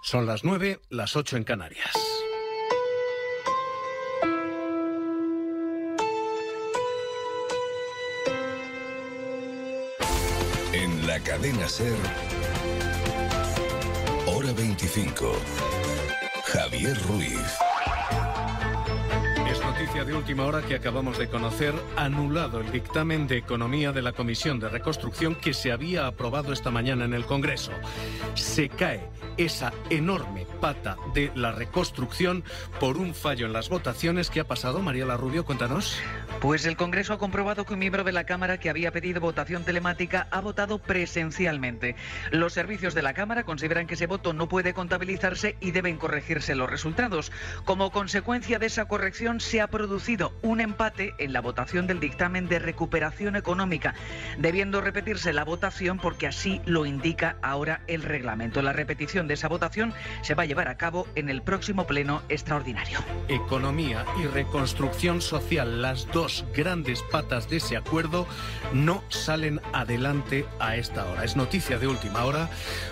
Son las 9, las 8 en Canarias. En la cadena SER, hora 25. Javier Ruiz. Es noticia de última hora que acabamos de conocer, anulado el dictamen de economía de la Comisión de Reconstrucción que se había aprobado esta mañana en el Congreso. Se cae esa enorme pata de la reconstrucción por un fallo en las votaciones. ¿Qué ha pasado, Mariela Rubio? Cuéntanos. Pues el Congreso ha comprobado que un miembro de la Cámara que había pedido votación telemática ha votado presencialmente. Los servicios de la Cámara consideran que ese voto no puede contabilizarse y deben corregirse los resultados. Como consecuencia de esa corrección se ha producido un empate en la votación del dictamen de recuperación económica, debiendo repetirse la votación porque así lo indica ahora el reglamento. La repetición de esa votación se va a llevar a cabo en el próximo pleno extraordinario. Economía y reconstrucción social, las dos grandes patas de ese acuerdo, no salen adelante a esta hora. Es noticia de última hora.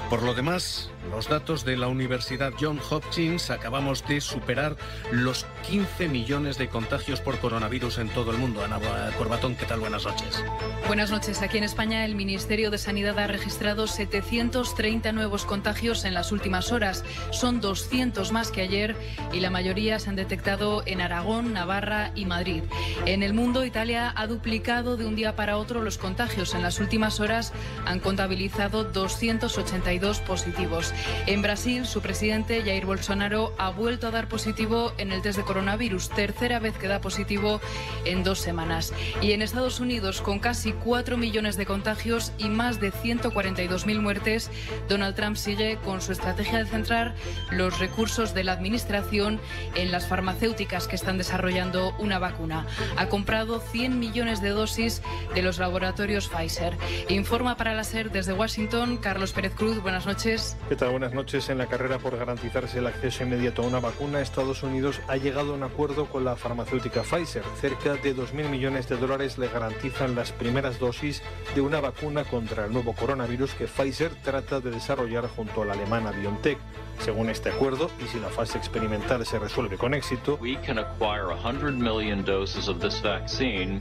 Por lo demás, los datos de la Universidad Johns Hopkins, acabamos de superar los 15 millones de contagios por coronavirus en todo el mundo. Ana Corbatón, ¿qué tal? Buenas noches. Buenas noches. Aquí en España el Ministerio de Sanidad ha registrado 730 nuevos contagios en las últimas horas. Son 200 más que ayer y la mayoría se han detectado en Aragón, Navarra y Madrid. En el mundo, Italia ha duplicado de un día para otro los contagios. En las últimas horas han contabilizado 282 positivos. En Brasil, su presidente Jair Bolsonaro ha vuelto a dar positivo en el test de coronavirus, tercera vez que da positivo en 2 semanas. Y en Estados Unidos, con casi 4 millones de contagios y más de 142.000 muertes, Donald Trump sigue con su estrategia de centrar los recursos de la administración en las farmacéuticas que están desarrollando una vacuna. Ha comprado 100 millones de dosis de los laboratorios Pfizer. Informa para la SER desde Washington, Carlos Pérez Cruz. Buenas noches. ¿Qué tal? Buenas noches. En la carrera por garantizarse el acceso inmediato a una vacuna, Estados Unidos ha llegado a un acuerdo con la farmacéutica Pfizer. Cerca de 2.000 millones de dólares le garantizan las primeras dosis de una vacuna contra el nuevo coronavirus que Pfizer trata de desarrollar junto a la alemana BioNTech. Según este acuerdo, y si la fase experimental se resuelve con éxito,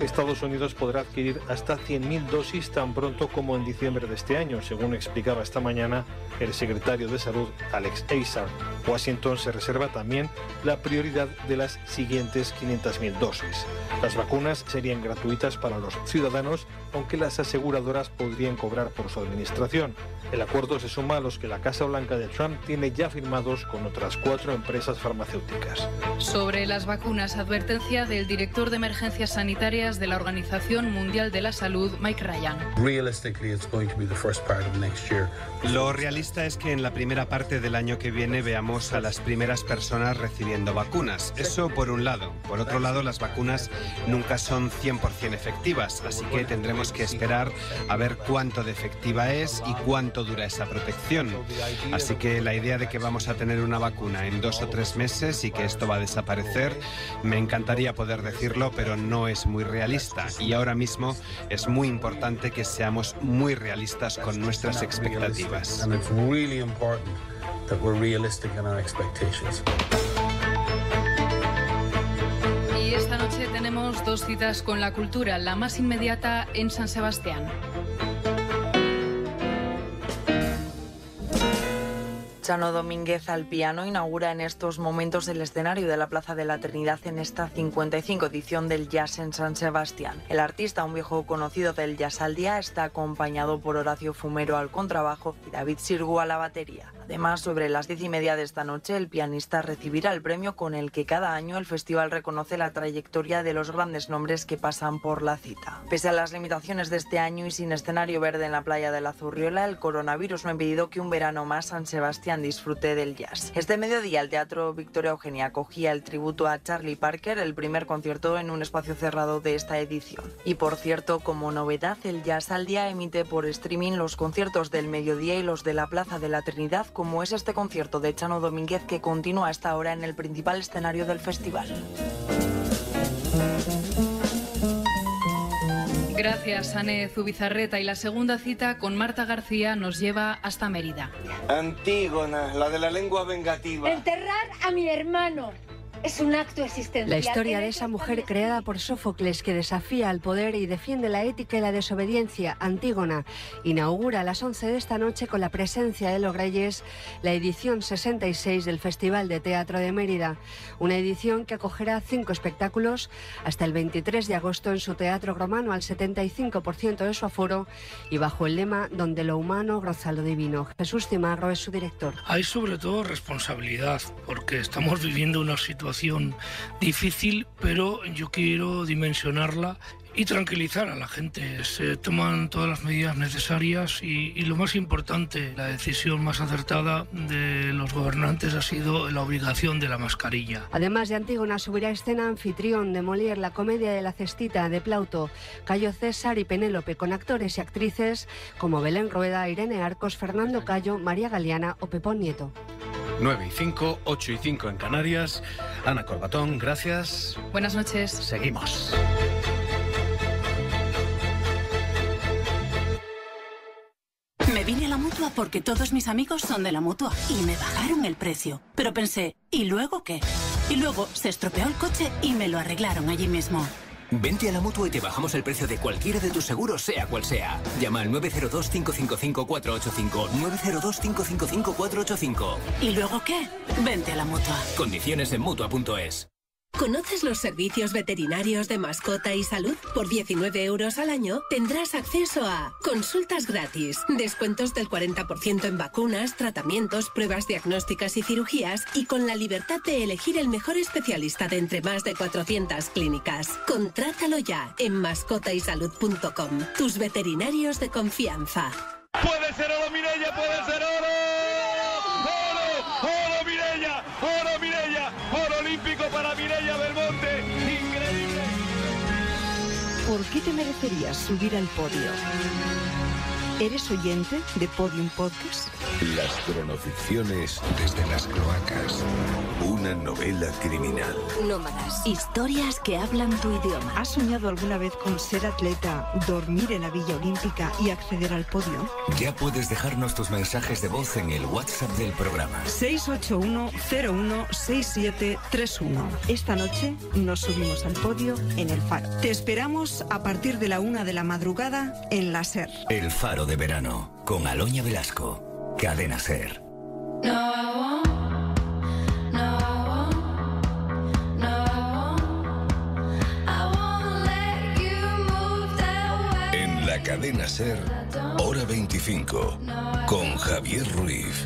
Estados Unidos podrá adquirir hasta 100.000 dosis tan pronto como en diciembre de este año, según explicaba esta mañana el secretario de Salud, Alex Azar. Washington se reserva también la prioridad de las siguientes 500.000 dosis. Las vacunas serían gratuitas para los ciudadanos, aunque las aseguradoras podrían cobrar por su administración. El acuerdo se suma a los que la Casa Blanca de Trump tiene ya firmados con otras 4 empresas farmacéuticas. Sobre las vacunas, advertencia del director de emergencias sanitarias de la Organización Mundial de la Salud, Mike Ryan. Lo realista es que en la primera parte del año que viene veamos a las primeras personas recibiendo vacunas. Eso por un lado. Por otro lado, las vacunas nunca son 100% efectivas, así que tendremos que esperar a ver cuánto de efectiva es y cuánto dura esa protección. Así que la idea de que vamos a tener una vacuna en 2 o 3 meses y que esto va a desaparecer, me encantaría poder decirlo, pero no es muy realista. Y ahora mismo es muy importante que seamos muy realistas con nuestras expectativas. Y esta noche tenemos 2 citas con la cultura, la más inmediata en San Sebastián. Chano Domínguez al piano inaugura en estos momentos el escenario de la Plaza de la Trinidad en esta 55 edición del Jazz en San Sebastián. El artista, un viejo conocido del Jazz al Día, está acompañado por Horacio Fumero al contrabajo y David Sirgu a la batería. Además, sobre las 10:30 de esta noche, el pianista recibirá el premio con el que cada año el festival reconoce la trayectoria de los grandes nombres que pasan por la cita. Pese a las limitaciones de este año y sin escenario verde en la playa de la Zurriola, el coronavirus no ha impedido que un verano más San Sebastián disfrute del jazz. Este mediodía el Teatro Victoria Eugenia acogía el tributo a Charlie Parker, el primer concierto en un espacio cerrado de esta edición. Y por cierto, como novedad, el Jazz al Día emite por streaming los conciertos del mediodía y los de la Plaza de la Trinidad, como es este concierto de Chano Domínguez que continúa a esta hora en el principal escenario del festival. Gracias, Ane Zubizarreta. Y la segunda cita con Marta García nos lleva hasta Mérida. Antígona, la de la lengua vengativa. Enterrar a mi hermano. Es un acto existencial. La historia de esa mujer creada por Sófocles que desafía al poder y defiende la ética y la desobediencia, Antígona, inaugura a las 11 de esta noche con la presencia de los Reyes la edición 66 del Festival de Teatro de Mérida. Una edición que acogerá 5 espectáculos hasta el 23 de agosto en su Teatro Romano al 75% de su aforo y bajo el lema "Donde lo humano roza lo divino". Jesús Cimarro es su director. Hay sobre todo responsabilidad porque estamos viviendo una situación difícil, pero yo quiero dimensionarla y tranquilizar a la gente. Se toman todas las medidas necesarias y lo más importante, la decisión más acertada de los gobernantes ha sido la obligación de la mascarilla. Además de Antígona, subirá a escena Anfitrión de Molière, la comedia de la cestita de Plauto, Cayo César y Penélope, con actores y actrices como Belén Rueda, Irene Arcos, Fernando Cayo, María Galeana o Pepón Nieto. 9:05, 8:05 en Canarias. Ana Corbatón, gracias. Buenas noches. Seguimos. Me vine a la Mutua porque todos mis amigos son de la Mutua y me bajaron el precio. Pero pensé, ¿y luego qué? Y luego se estropeó el coche y me lo arreglaron allí mismo. Vente a la Mutua y te bajamos el precio de cualquiera de tus seguros, sea cual sea. Llama al 902-555-485. 902-555-485. ¿Y luego qué? Vente a la Mutua. Condiciones en Mutua.es. ¿Conoces los servicios veterinarios de mascota y salud? Por 19 euros al año tendrás acceso a consultas gratis, descuentos del 40% en vacunas, tratamientos, pruebas diagnósticas y cirugías, y con la libertad de elegir el mejor especialista de entre más de 400 clínicas. Contrátalo ya en mascotaysalud.com. Tus veterinarios de confianza. ¡Puede ser oro, Mireia! ¡Puede ser oro! ¡Oro! ¡Oro, Mireia! ¡Oro, Mireia! ¡Oro olímpico para Mireia Belmonte! ¡Increíble! ¿Por qué te merecerías subir al podio? ¿Eres oyente de Podium Podcast? Las cronoficciones desde las cloacas. Una novela criminal. Nómadas. Historias que hablan tu idioma. ¿Has soñado alguna vez con ser atleta, dormir en la Villa Olímpica y acceder al podio? Ya puedes dejarnos tus mensajes de voz en el WhatsApp del programa. 681-016731. Esta noche nos subimos al podio en El Faro. Te esperamos a partir de la 1 de la madrugada en la SER. El Faro de verano, con Aloña Velasco. Cadena SER. En la Cadena SER, hora 25, con Javier Ruiz.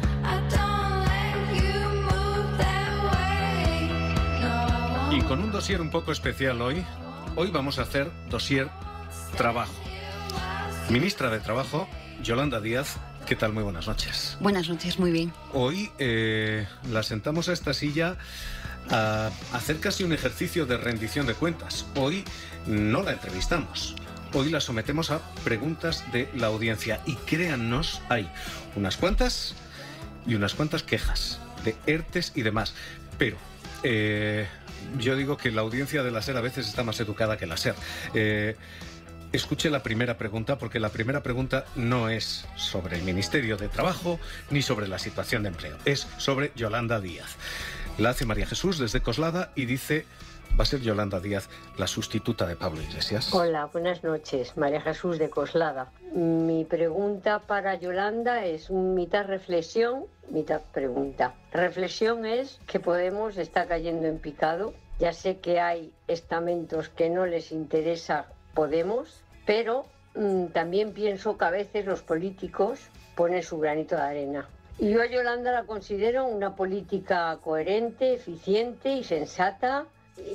Y con un dossier un poco especial hoy vamos a hacer dossier trabajo. Ministra de Trabajo, Yolanda Díaz, ¿qué tal? Muy buenas noches. Buenas noches, muy bien. Hoy la sentamos a esta silla a hacer casi un ejercicio de rendición de cuentas. Hoy no la entrevistamos. Hoy la sometemos a preguntas de la audiencia. Y créannos, hay unas cuantas y unas cuantas quejas de ERTES y demás. Pero yo digo que la audiencia de la SER a veces está más educada que la SER. Escuche la primera pregunta, porque la primera pregunta no es sobre el Ministerio de Trabajo ni sobre la situación de empleo. Es sobre Yolanda Díaz. La hace María Jesús desde Coslada y dice: ¿va a ser Yolanda Díaz la sustituta de Pablo Iglesias? Hola, buenas noches. María Jesús de Coslada. Mi pregunta para Yolanda es mitad reflexión, mitad pregunta. Reflexión es que Podemos está cayendo en picado. Ya sé que hay estamentos que no les interesa Podemos, pero también pienso que a veces los políticos ponen su granito de arena. Y yo a Yolanda la considero una política coherente, eficiente y sensata.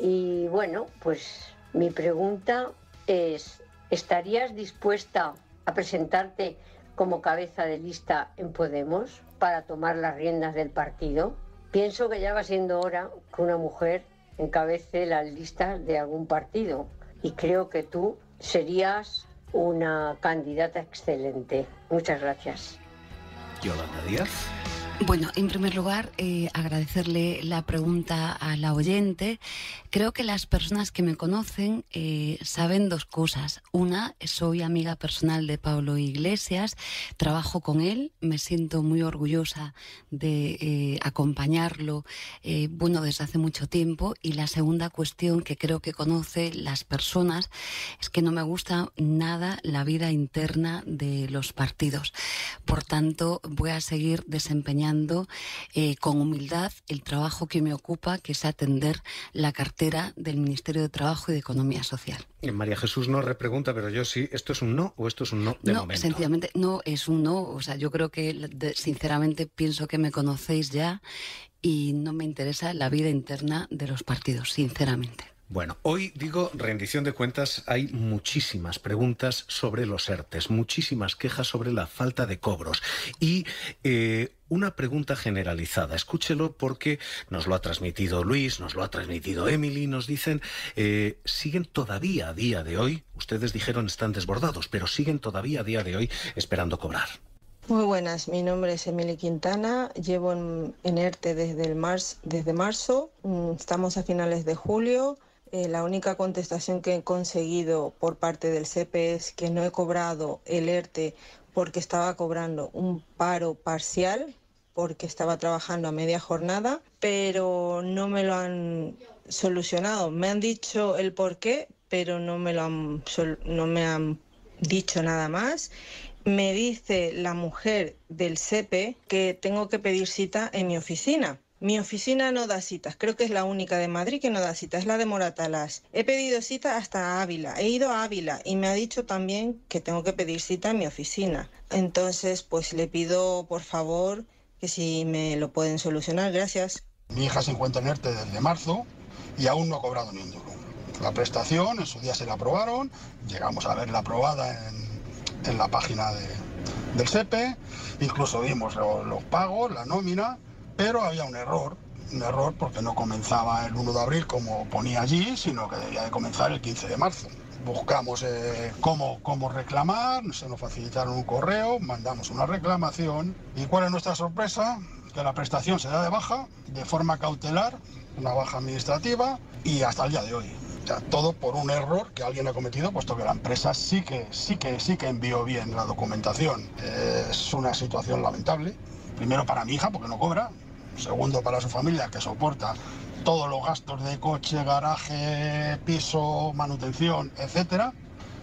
Y bueno, pues mi pregunta es: ¿estarías dispuesta a presentarte como cabeza de lista en Podemos para tomar las riendas del partido? Pienso que ya va siendo hora que una mujer encabece las listas de algún partido. Y creo que tú serías una candidata excelente. Muchas gracias. Yolanda Díaz. Bueno, en primer lugar, agradecerle la pregunta a la oyente. Creo que las personas que me conocen saben dos cosas. Una, soy amiga personal de Pablo Iglesias, trabajo con él, me siento muy orgullosa de acompañarlo, desde hace mucho tiempo. Y la segunda cuestión que creo que conoce las personas es que no me gusta nada la vida interna de los partidos. Por tanto, voy a seguir desempeñando con humildad el trabajo que me ocupa, que es atender la cartera del Ministerio de Trabajo y de Economía Social. María Jesús no repregunta, pero yo sí, ¿esto es un no o esto es un no de momento? No, sencillamente no es un no. O sea, yo creo que sinceramente pienso que me conocéis ya y no me interesa la vida interna de los partidos, sinceramente. Bueno, hoy digo rendición de cuentas, hay muchísimas preguntas sobre los ERTEs, muchísimas quejas sobre la falta de cobros y una pregunta generalizada. Escúchelo porque nos lo ha transmitido Luis, nos lo ha transmitido Emily, nos dicen, siguen todavía a día de hoy, ustedes dijeron están desbordados, pero siguen todavía a día de hoy esperando cobrar. Muy buenas, mi nombre es Emily Quintana, llevo en ERTE desde marzo, estamos a finales de julio. La única contestación que he conseguido por parte del CEPE es que no he cobrado el ERTE porque estaba cobrando un paro parcial, porque estaba trabajando a media jornada, pero no me lo han solucionado. Me han dicho el porqué, pero no me han dicho nada más. Me dice la mujer del CEPE que tengo que pedir cita en mi oficina. Mi oficina no da citas, creo que es la única de Madrid que no da citas, es la de Moratalaz. He pedido cita hasta Ávila, he ido a Ávila y me ha dicho también que tengo que pedir cita en mi oficina. Entonces, pues le pido, por favor, que si me lo pueden solucionar. Gracias. Mi hija se encuentra en ERTE desde marzo y aún no ha cobrado ni un duro. La prestación, en su día se la aprobaron, llegamos a verla aprobada en la página del SEPE, incluso vimos los pagos, la nómina, pero había un error porque no comenzaba el 1 de abril como ponía allí, sino que debía de comenzar el 15 de marzo. Buscamos cómo reclamar, se nos facilitaron un correo, mandamos una reclamación y ¿cuál es nuestra sorpresa? Que la prestación se da de baja de forma cautelar, una baja administrativa y hasta el día de hoy. O sea, todo por un error que alguien ha cometido, puesto que la empresa sí que envió bien la documentación. Es una situación lamentable, primero para mi hija porque no cobra, segundo para su familia que soporta todos los gastos de coche, garaje, piso, manutención, etcétera,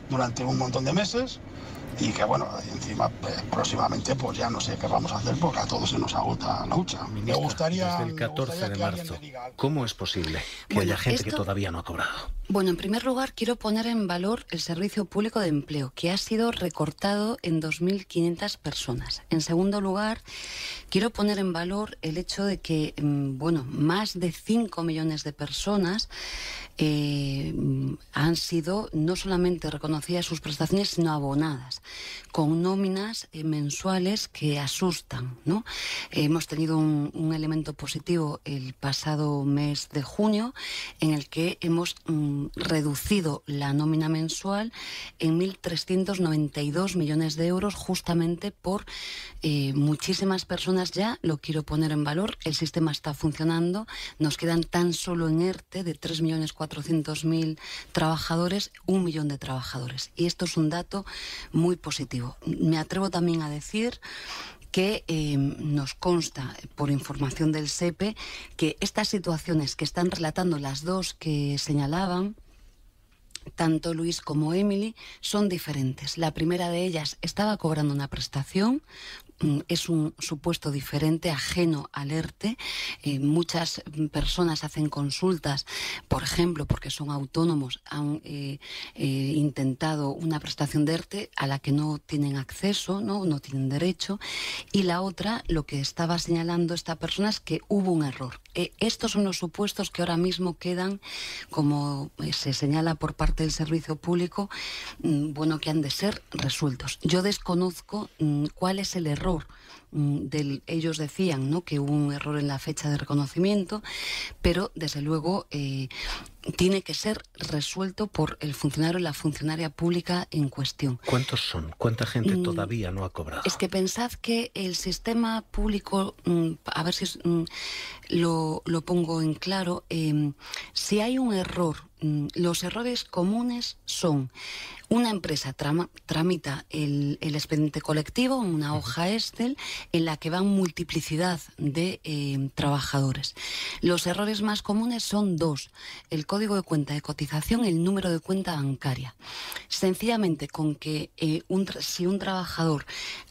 durante un montón de meses y que bueno, encima próximamente pues ya no sé qué vamos a hacer porque a todos se nos agota la hucha. Ministra, me gustaría desde el 14 de marzo, ¿cómo es posible que haya gente que todavía no ha cobrado? Bueno, en primer lugar quiero poner en valor el Servicio Público de Empleo, que ha sido recortado en 2.500 personas. En segundo lugar, quiero poner en valor el hecho de que, más de 5 millones de personas han sido no solamente reconocidas sus prestaciones, sino abonadas, con nóminas mensuales que asustan, ¿no? Hemos tenido un elemento positivo el pasado mes de junio, en el que hemos reducido la nómina mensual en 1.392 millones de euros, justamente por muchísimas personas ya, lo quiero poner en valor, el sistema está funcionando, nos quedan tan solo en ERTE de 3.400.000 trabajadores, 1 millón de trabajadores. Y esto es un dato muy positivo. Me atrevo también a decir que nos consta, por información del SEPE, que estas situaciones que están relatando las dos que señalaban, tanto Luis como Emily, son diferentes. La primera de ellas estaba cobrando una prestación, es un supuesto diferente, ajeno al ERTE. Muchas personas hacen consultas, por ejemplo, porque son autónomos, han intentado una prestación de ERTE a la que no tienen acceso, no tienen derecho. Y la otra, lo que estaba señalando esta persona, es que hubo un error. Estos son los supuestos que ahora mismo quedan, como se señala por parte del Servicio Público, que han de ser resueltos. Yo desconozco cuál es el error error. Ellos decían, ¿no?, que hubo un error en la fecha de reconocimiento, pero desde luego tiene que ser resuelto por el funcionario o la funcionaria pública en cuestión. ¿Cuántos son? ¿Cuánta gente todavía no ha cobrado? Es que pensad que el sistema público, a ver si lo pongo en claro, si hay un error, los errores comunes son: una empresa tramita el expediente colectivo, una hoja Excel, en la que van multiplicidad de trabajadores. Los errores más comunes son dos: el código de cuenta de cotización, el número de cuenta bancaria. Sencillamente con que si un trabajador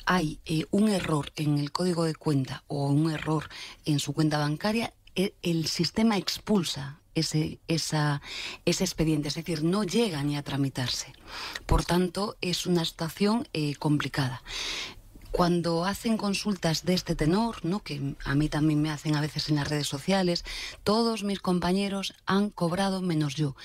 hay un error en el código de cuenta o un error en su cuenta bancaria, el sistema expulsa ese expediente, es decir, no llega ni a tramitarse. Por tanto, es una situación complicada. Cuando hacen consultas de este tenor, ¿no?, que a mí también me hacen a veces en las redes sociales, todos mis compañeros han cobrado menos yo.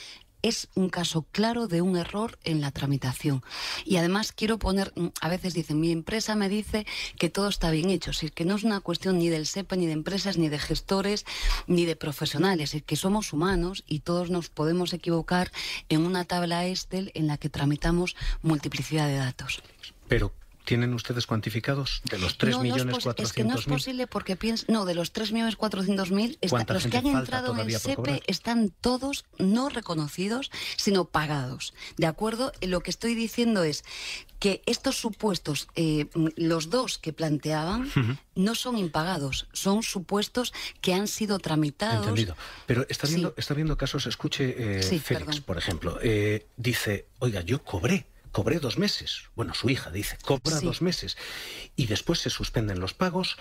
Es un caso claro de un error en la tramitación. Y además quiero poner, a veces dicen, mi empresa me dice que todo está bien hecho. Es decir, que no es una cuestión ni del SEPE, ni de empresas, ni de gestores, ni de profesionales. Es decir, que somos humanos y todos nos podemos equivocar en una tabla Excel en la que tramitamos multiplicidad de datos. Pero ¿tienen ustedes cuantificados de los 3.400.000? Es que no es posible porque de los 3.400.000, los que han entrado en el SEPE están todos no reconocidos, sino pagados. ¿De acuerdo? Lo que estoy diciendo es que estos supuestos, los dos que planteaban, no son impagados, son supuestos que han sido tramitados. Entendido. Pero está viendo casos, escuche, Félix, perdón, por ejemplo, dice, oiga, yo cobré 2 meses. Bueno, su hija dice, cobra 2 meses. Y después se suspenden los pagos.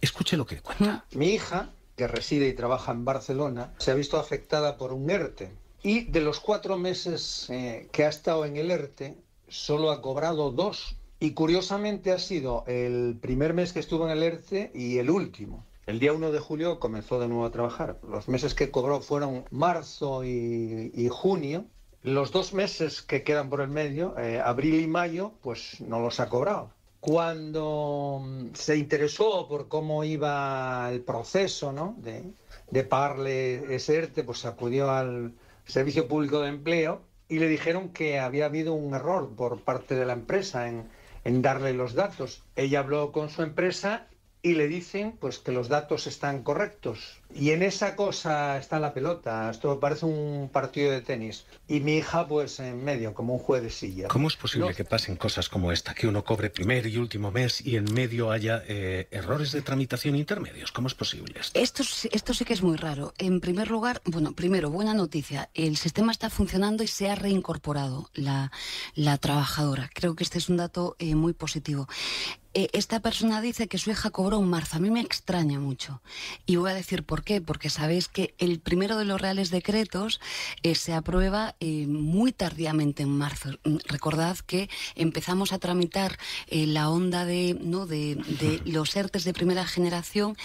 Escuche lo que cuenta. Mi hija, que reside y trabaja en Barcelona, se ha visto afectada por un ERTE. Y de los 4 meses que ha estado en el ERTE, solo ha cobrado 2. Y curiosamente ha sido el primer mes que estuvo en el ERTE y el último. El día 1 de julio comenzó de nuevo a trabajar. Los meses que cobró fueron marzo y junio. Los 2 meses que quedan por el medio, abril y mayo, pues no los ha cobrado. Cuando se interesó por cómo iba el proceso, ¿no?, de pagarle ese ERTE, pues acudió al Servicio Público de Empleo y le dijeron que había habido un error por parte de la empresa en darle los datos. Ella habló con su empresa y le dicen pues que los datos están correctos. Y en esa cosa está la pelota. Esto parece un partido de tenis. Y mi hija pues en medio, como un juez de silla. ¿Cómo es posible que pasen cosas como esta? Que uno cobre primer y último mes y en medio haya errores de tramitación intermedios. ¿Cómo es posible esto? Esto sí que es muy raro. En primer lugar, primero, buena noticia. El sistema está funcionando y se ha reincorporado la trabajadora. Creo que este es un dato muy positivo. Esta persona dice que su hija cobró en marzo. A mí me extraña mucho. Y voy a decir por qué. Porque sabéis que el primero de los Reales Decretos se aprueba muy tardíamente en marzo. Recordad que empezamos a tramitar la onda de los ERTEs de primera generación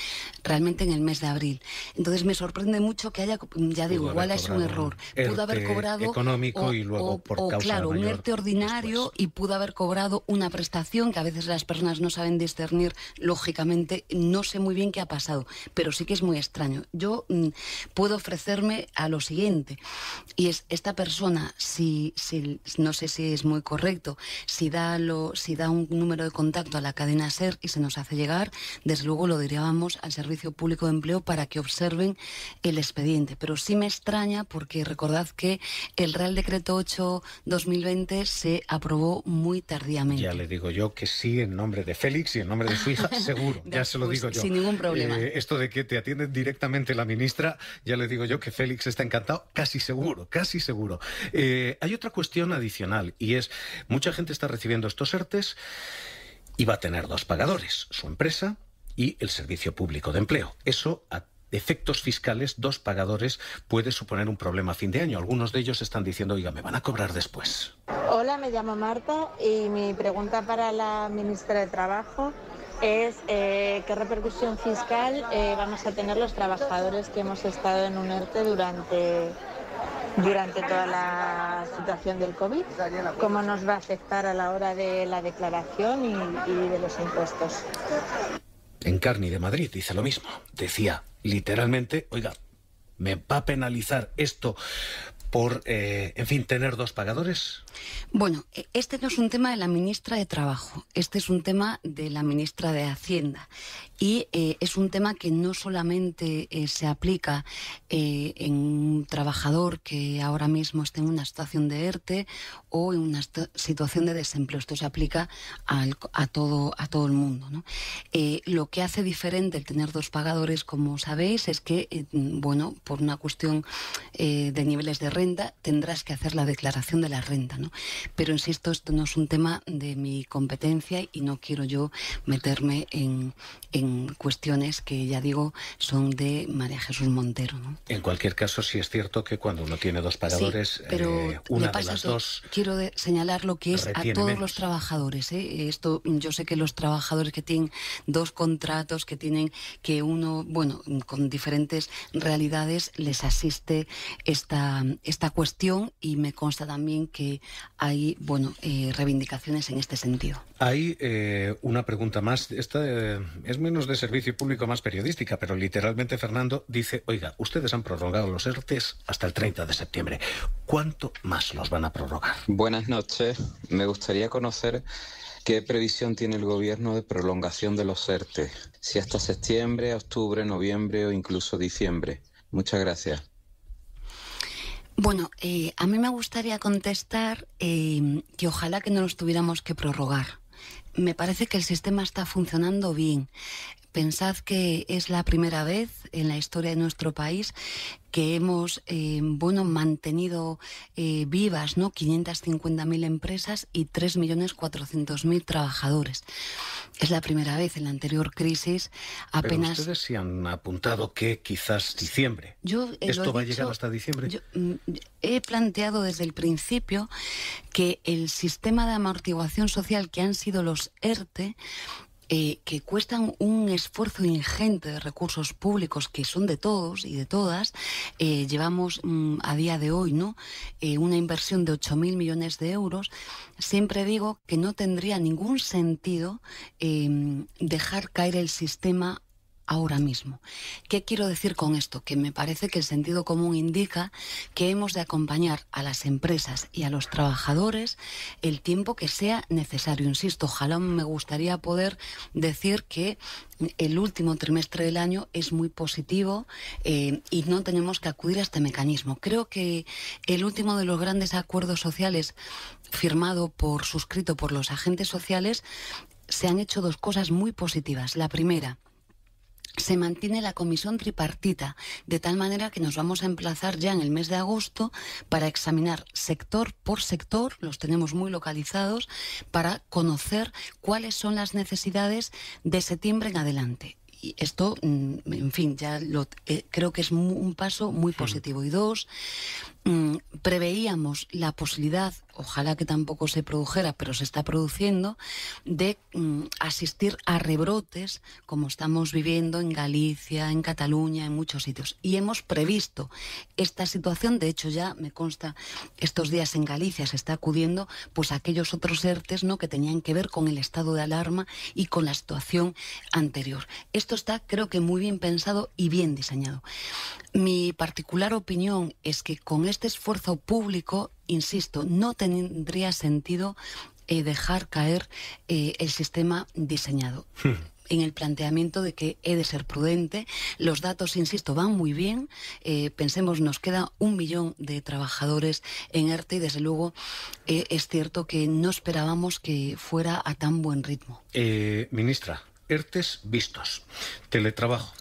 realmente en el mes de abril. Entonces me sorprende mucho que haya, ya digo, igual es un error. Pudo haber cobrado económico y luego por causa claro, mayor, un ERTE ordinario después. Y pudo haber cobrado una prestación que a veces las personas no saben discernir, lógicamente. No sé muy bien qué ha pasado, pero sí que es muy extraño. Yo puedo ofrecerme a lo siguiente, y es esta persona, si no sé si es muy correcto, si da un número de contacto a la cadena SER y se nos hace llegar, desde luego lo derivamos al Servicio Público de Empleo para que observen el expediente. Pero sí me extraña porque recordad que el Real Decreto 8/2020 se aprobó muy tardíamente. Ya le digo yo que sí, en nombre de Félix y en nombre de su hija, seguro, ya se lo digo yo. Sin ningún problema. Esto de que te atienden directamente la ministra, ya le digo yo que Félix está encantado, casi seguro, casi seguro. Hay otra cuestión adicional y es, mucha gente está recibiendo estos ERTEs y va a tener 2 pagadores, su empresa y el Servicio Público de Empleo. Eso, a efectos fiscales, 2 pagadores puede suponer un problema a fin de año. Algunos de ellos están diciendo, oiga, me van a cobrar después. Hola, me llamo Marta y mi pregunta para la ministra de Trabajo es qué repercusión fiscal vamos a tener los trabajadores que hemos estado en un ERTE durante toda la situación del COVID, cómo nos va a afectar a la hora de la declaración y de los impuestos. Encarni de Madrid dice lo mismo. Decía literalmente, oiga, ¿me va a penalizar esto por, en fin, tener dos pagadores? Bueno, este no es un tema de la ministra de Trabajo, este es un tema de la ministra de Hacienda. Y es un tema que no solamente se aplica en un trabajador que ahora mismo esté en una situación de ERTE o en una situación de desempleo. Esto se aplica a todo el mundo, ¿no? Lo que hace diferente el tener dos pagadores, como sabéis, es que, bueno, por una cuestión de niveles de renta, tendrás que hacer la declaración de la renta, ¿no? Pero insisto, esto no es un tema de mi competencia y no quiero yo meterme en cuestiones que, ya digo, son de María Jesús Montero, ¿no? En cualquier caso, sí es cierto que cuando uno tiene dos pagadores, sí, pero una de las dos... Quiero señalar lo que es a todos menos. Los trabajadores, ¿eh? Esto, yo sé que los trabajadores que tienen dos contratos, que tienen que uno, bueno, con diferentes realidades, les asiste esta cuestión, y me consta también que hay, bueno, reivindicaciones en este sentido. Hay una pregunta más. Esta es menos de servicio público, más periodística, pero literalmente Fernando dice, oiga, ustedes han prorrogado los ERTEs hasta el 30 de septiembre. ¿Cuánto más los van a prorrogar? Buenas noches. Me gustaría conocer qué previsión tiene el Gobierno de prolongación de los ERTE. Si hasta septiembre, octubre, noviembre o incluso diciembre. Muchas gracias. Bueno, a mí me gustaría contestar que ojalá que no los tuviéramos que prorrogar. Me parece que el sistema está funcionando bien. Pensad que es la primera vez en la historia de nuestro país que hemos mantenido vivas, ¿no?, 550.000 empresas y 3.400.000 trabajadores. Es la primera vez. En la anterior crisis apenas... Pero ustedes sí han apuntado que quizás diciembre. ¿Esto va a llegar hasta diciembre? Yo he planteado desde el principio que el sistema de amortiguación social que han sido los ERTE, que cuestan un esfuerzo ingente de recursos públicos que son de todos y de todas, llevamos a día de hoy, ¿no?, una inversión de 8.000 millones de euros. Siempre digo que no tendría ningún sentido dejar caer el sistema ahora mismo. ¿Qué quiero decir con esto? Que me parece que el sentido común indica que hemos de acompañar a las empresas y a los trabajadores el tiempo que sea necesario. Insisto, ojalá me gustaría poder decir que el último trimestre del año es muy positivo y no tenemos que acudir a este mecanismo. Creo que el último de los grandes acuerdos sociales suscrito por los agentes sociales, se han hecho dos cosas muy positivas. La primera, se mantiene la comisión tripartita, de tal manera que nos vamos a emplazar ya en el mes de agosto para examinar sector por sector, los tenemos muy localizados, para conocer cuáles son las necesidades de septiembre en adelante. Y esto, en fin, creo que es un paso muy positivo. Y dos, preveíamos la posibilidad, ojalá que tampoco se produjera, pero se está produciendo, de asistir a rebrotes, como estamos viviendo en Galicia, en Cataluña, en muchos sitios. Y hemos previsto esta situación. De hecho, ya me consta, estos días en Galicia se está acudiendo pues a aquellos otros ERTEs, ¿no?, que tenían que ver con el estado de alarma y con la situación anterior. Esto está, creo que, muy bien pensado y bien diseñado. Mi particular opinión es que con este esfuerzo público, insisto, no tendría sentido dejar caer el sistema diseñado. En el planteamiento de que he de ser prudente. Los datos, insisto, van muy bien. Pensemos, nos queda 1 millón de trabajadores en ERTE y, desde luego, es cierto que no esperábamos que fuera a tan buen ritmo. Ministra, ERTEs vistos, teletrabajo.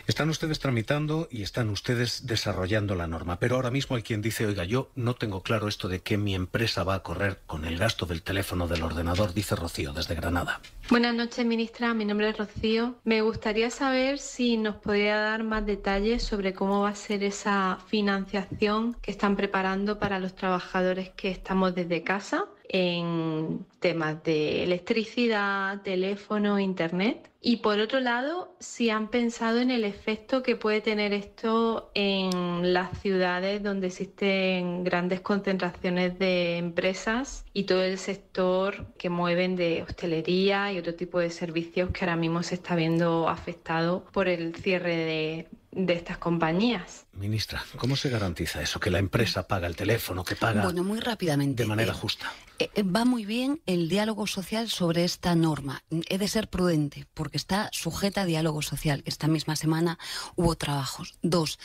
Están ustedes tramitando y están ustedes desarrollando la norma, pero ahora mismo hay quien dice, oiga, yo no tengo claro esto de que mi empresa va a correr con el gasto del teléfono, del ordenador, dice Rocío desde Granada. Buenas noches, ministra. Mi nombre es Rocío. Me gustaría saber si nos podría dar más detalles sobre cómo va a ser esa financiación que están preparando para los trabajadores que estamos desde casa en temas de electricidad, teléfono, internet. Y por otro lado, si han pensado en el efecto que puede tener esto en las ciudades donde existen grandes concentraciones de empresas y todo el sector que mueven de hostelería y otro tipo de servicios que ahora mismo se está viendo afectado por el cierre de estas compañías. Ministra, ¿cómo se garantiza eso? Que la empresa paga el teléfono, que paga bueno, muy rápidamente, de manera justa. Va muy bien el diálogo social sobre esta norma. He de ser prudente porque está sujeta a diálogo social. Esta misma semana hubo trabajos. 2,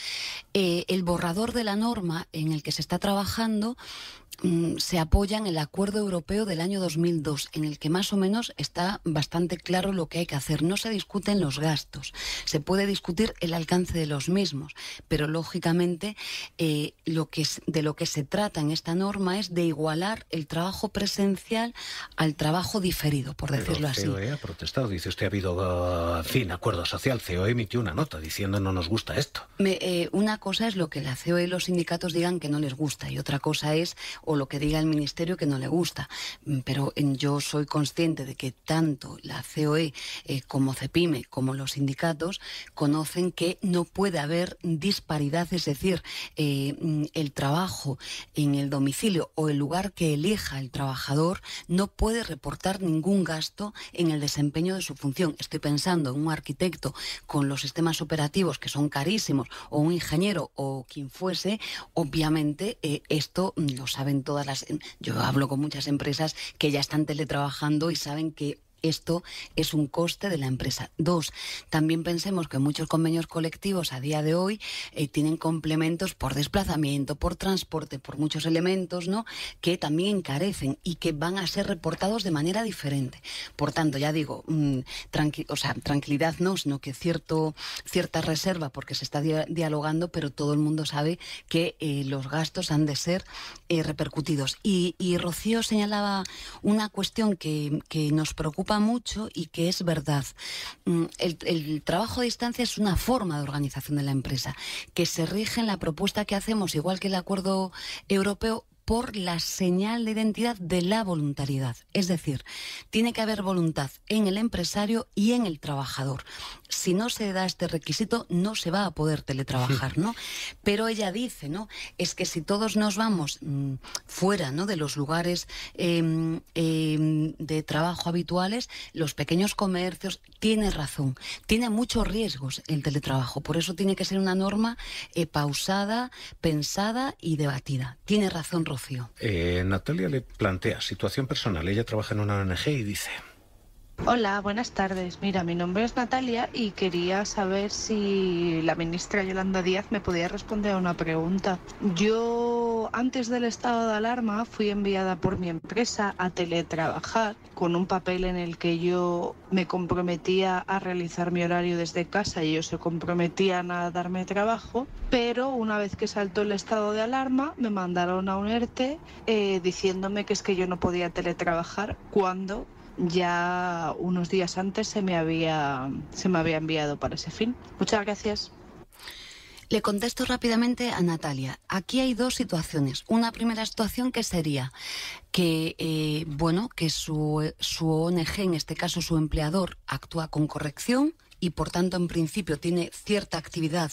el borrador de la norma en el que se está trabajando se apoya en el Acuerdo Europeo del año 2002, en el que más o menos está bastante claro lo que hay que hacer. No se discuten los gastos, se puede discutir el alcance de los mismos, pero lógicamente de lo que se trata en esta norma es de igualar el trabajo presencial al trabajo diferido, por decirlo así. Pero COE ha protestado, dice usted, ha habido, acuerdo social. COE emitió una nota diciendo no nos gusta esto. Una cosa es lo que la COE y los sindicatos digan que no les gusta y otra cosa es o lo que diga el Ministerio que no le gusta. Pero yo soy consciente de que tanto la COE como CEPIME como los sindicatos conocen que no puede haber disparidad, es decir, el trabajo en el domicilio o el lugar que elija el trabajador no puede reportar ningún gasto en el desempeño de su función. Estoy pensando en un arquitecto con los sistemas operativos que son carísimos o un ingeniero o quien fuese. Obviamente esto lo saben todas las... Yo hablo con muchas empresas que ya están teletrabajando y saben que esto es un coste de la empresa. 2, también pensemos que muchos convenios colectivos a día de hoy tienen complementos por desplazamiento, por transporte, por muchos elementos, ¿no?, que también encarecen y que van a ser reportados de manera diferente. Por tanto, ya digo, tranquilidad no, sino que cierta reserva porque se está dialogando, pero todo el mundo sabe que los gastos han de ser repercutidos. Y Rocío señalaba una cuestión que nos preocupa mucho y que es verdad. El trabajo a distancia es una forma de organización de la empresa que se rige en la propuesta que hacemos, igual que el Acuerdo Europeo, por la señal de identidad de la voluntariedad. Es decir, tiene que haber voluntad en el empresario y en el trabajador. Si no se da este requisito, no se va a poder teletrabajar, ¿no? Pero ella dice, ¿no?, es que si todos nos vamos fuera, ¿no?, de los lugares de trabajo habituales, los pequeños comercios, tiene razón, tiene muchos riesgos el teletrabajo. Por eso tiene que ser una norma pausada, pensada y debatida. Tiene razón Rocío. Natalia le plantea situación personal. Ella trabaja en una ONG y dice... Hola, buenas tardes. Mira, mi nombre es Natalia y quería saber si la ministra Yolanda Díaz me podía responder a una pregunta. Yo, antes del estado de alarma, fui enviada por mi empresa a teletrabajar con un papel en el que yo me comprometía a realizar mi horario desde casa y ellos se comprometían a darme trabajo, pero una vez que saltó el estado de alarma me mandaron a un ERTE diciéndome que es que yo no podía teletrabajar cuando ya unos días antes se me había enviado para ese fin. Muchas gracias. Le contesto rápidamente a Natalia. Aquí hay 2 situaciones. Una primera situación que sería que, que su ONG, en este caso su empleador, actúa con corrección y por tanto en principio tiene cierta actividad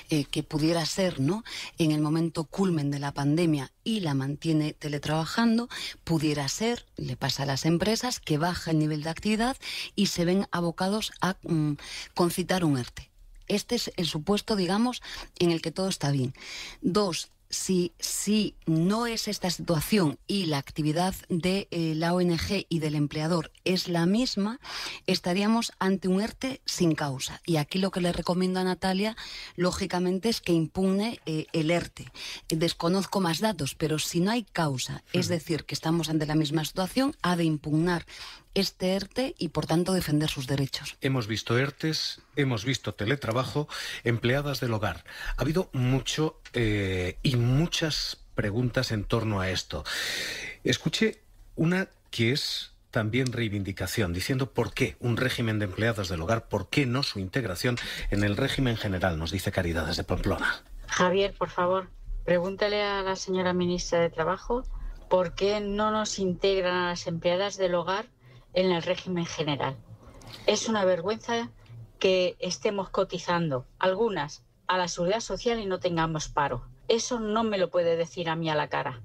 que pudiera ser, ¿no?, en el momento culmen de la pandemia y la mantiene teletrabajando. Pudiera ser, le pasa a las empresas, que baja el nivel de actividad y se ven abocados a concitar un ERTE. Este es el supuesto, digamos, en el que todo está bien. 2, si no es esta situación y la actividad de la ONG y del empleador es la misma, estaríamos ante un ERTE sin causa. Y aquí lo que le recomiendo a Natalia, lógicamente, es que impugne el ERTE. Desconozco más datos, pero si no hay causa, es decir, que estamos ante la misma situación, ha de impugnar este ERTE y, por tanto, defender sus derechos. Hemos visto ERTEs, hemos visto teletrabajo, empleadas del hogar. Ha habido mucho y muchas preguntas en torno a esto. Escuché una que es también reivindicación, diciendo por qué un régimen de empleadas del hogar, por qué no su integración en el régimen general, nos dice Caridad desde Pamplona. Javier, por favor, pregúntale a la señora ministra de Trabajo por qué no nos integran a las empleadas del hogar en el régimen general. Es una vergüenza que estemos cotizando, algunas, a la Seguridad Social y no tengamos paro. Eso no me lo puede decir a mí a la cara.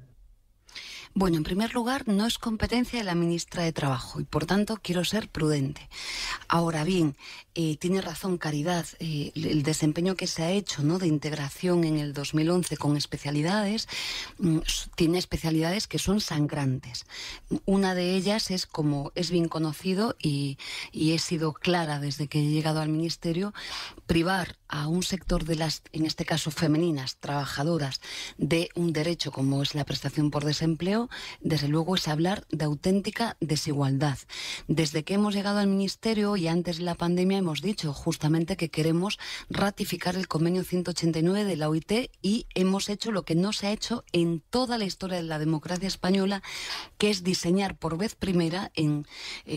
Bueno, en primer lugar, no es competencia de la ministra de Trabajo y, por tanto, quiero ser prudente. Ahora bien, tiene razón Caridad, el desempeño que se ha hecho, ¿no?, de integración en el 2011 con especialidades, tiene especialidades que son sangrantes. Una de ellas es, como es bien conocido y he sido clara desde que he llegado al Ministerio, privar a un sector de las, en este caso femeninas, trabajadoras, de un derecho como es la prestación por desempleo, desde luego es hablar de auténtica desigualdad. Desde que hemos llegado al Ministerio y antes de la pandemia hemos dicho justamente que queremos ratificar el convenio 189 de la OIT y hemos hecho lo que no se ha hecho en toda la historia de la democracia española, que es diseñar por vez primera,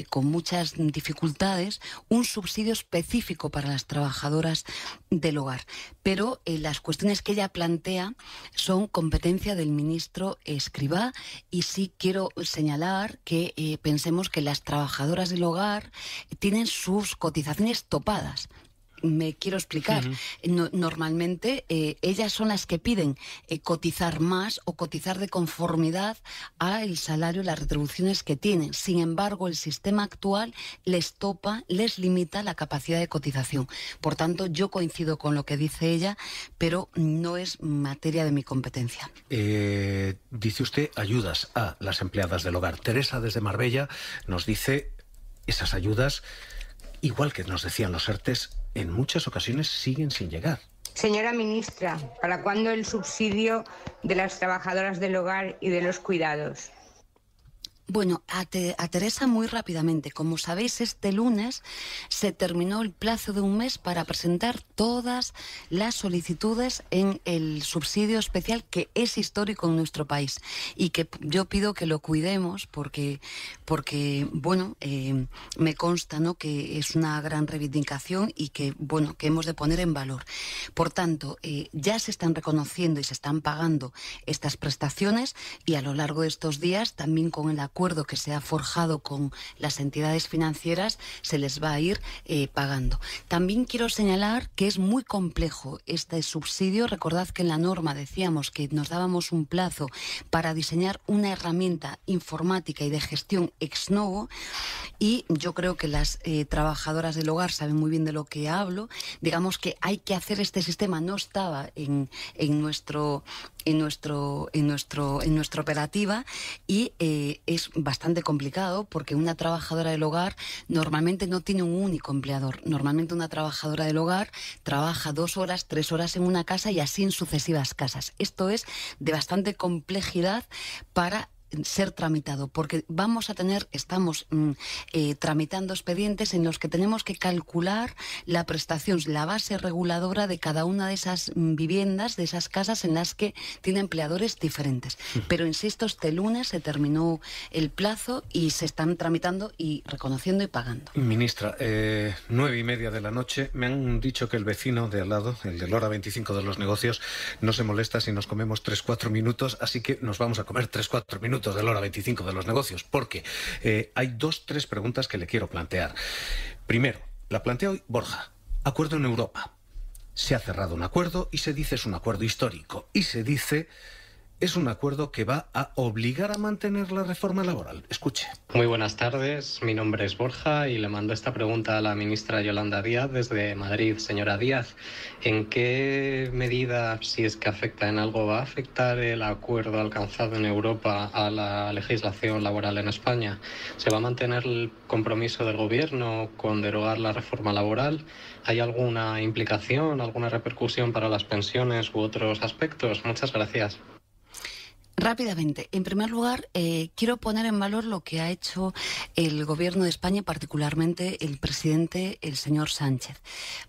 con muchas dificultades, un subsidio específico para las trabajadoras del hogar. Pero las cuestiones que ella plantea son competencia del ministro Escrivá y sí quiero señalar que pensemos que las trabajadoras del hogar tienen sus cotizaciones topadas. Me quiero explicar. Normalmente ellas son las que piden cotizar más o cotizar de conformidad al salario y las retribuciones que tienen. Sin embargo, el sistema actual les topa, les limita la capacidad de cotización. Por tanto, yo coincido con lo que dice ella, pero no es materia de mi competencia. Dice usted ayudas a las empleadas del hogar. Teresa, desde Marbella, nos dice esas ayudas, igual que nos decían los ERTES, en muchas ocasiones siguen sin llegar. Señora ministra, ¿para cuándo el subsidio de las trabajadoras del hogar y de los cuidados? Bueno, a Teresa muy rápidamente. Como sabéis, este lunes se terminó el plazo de un mes para presentar todas las solicitudes en el subsidio especial, que es histórico en nuestro país y que yo pido que lo cuidemos porque bueno, me consta, ¿no?, que es una gran reivindicación y que, bueno, que hemos de poner en valor. Por tanto, ya se están reconociendo y se están pagando estas prestaciones y a lo largo de estos días, también con el acuerdo que se ha forjado con las entidades financieras, se les va a ir pagando. También quiero señalar que es muy complejo este subsidio. Recordad que en la norma decíamos que nos dábamos un plazo para diseñar una herramienta informática y de gestión ex novo, y yo creo que las trabajadoras del hogar saben muy bien de lo que hablo. Digamos que hay que hacer este sistema, no estaba en nuestra operativa y es bastante complicado porque una trabajadora del hogar normalmente no tiene un único empleador. Normalmente una trabajadora del hogar trabaja 2 horas, 3 horas en una casa y así en sucesivas casas. Esto es de bastante complejidad para ser tramitado, porque estamos tramitando expedientes en los que tenemos que calcular la prestación, la base reguladora de cada una de esas viviendas, de esas casas en las que tiene empleadores diferentes. Pero insisto, este lunes se terminó el plazo y se están tramitando y reconociendo y pagando. Ministra, 9:30 de la noche, me han dicho que el vecino de al lado, el del hora 25 de los negocios, no se molesta si nos comemos 3-4 minutos, así que nos vamos a comer 3-4 minutos de la hora 25 de los negocios, porque hay 2-3 preguntas que le quiero plantear. Primero, la plantea hoy Borja. Acuerdo en Europa. Se ha cerrado un acuerdo y se dice es un acuerdo histórico. Y se dice es un acuerdo que va a obligar a mantener la reforma laboral. Escuche. Muy buenas tardes, mi nombre es Borja y le mando esta pregunta a la ministra Yolanda Díaz desde Madrid. Señora Díaz, ¿en qué medida, si es que afecta en algo, va a afectar el acuerdo alcanzado en Europa a la legislación laboral en España? ¿Se va a mantener el compromiso del Gobierno con derogar la reforma laboral? ¿Hay alguna implicación, alguna repercusión para las pensiones u otros aspectos? Muchas gracias. Rápidamente, en primer lugar, quiero poner en valor lo que ha hecho el Gobierno de España, particularmente el presidente, el señor Sánchez,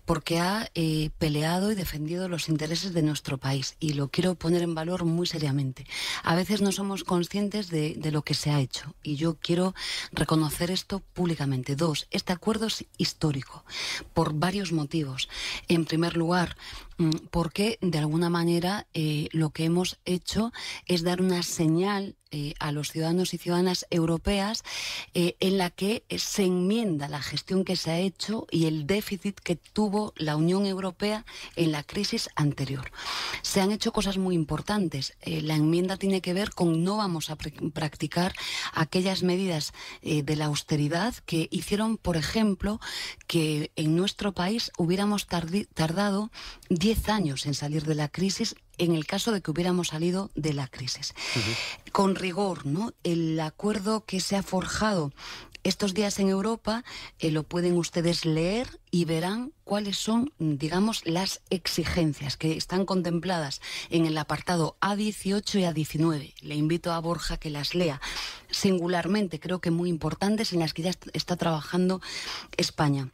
porque ha peleado y defendido los intereses de nuestro país y lo quiero poner en valor muy seriamente. A veces no somos conscientes de lo que se ha hecho y yo quiero reconocer esto públicamente. 2, este acuerdo es histórico por varios motivos. En primer lugar, porque de alguna manera lo que hemos hecho es dar una señal a los ciudadanos y ciudadanas europeas en la que se enmienda la gestión que se ha hecho y el déficit que tuvo la Unión Europea en la crisis anterior. Se han hecho cosas muy importantes. La enmienda tiene que ver con no vamos a practicar aquellas medidas de la austeridad que hicieron, por ejemplo, que en nuestro país hubiéramos tardado 10 años en salir de la crisis en el caso de que hubiéramos salido de la crisis. Con rigor, ¿no? El acuerdo que se ha forjado estos días en Europa lo pueden ustedes leer y verán cuáles son, digamos, las exigencias que están contempladas en el apartado A18 y A19. Le invito a Borja que las lea singularmente, creo que muy importantes, en las que ya está trabajando España.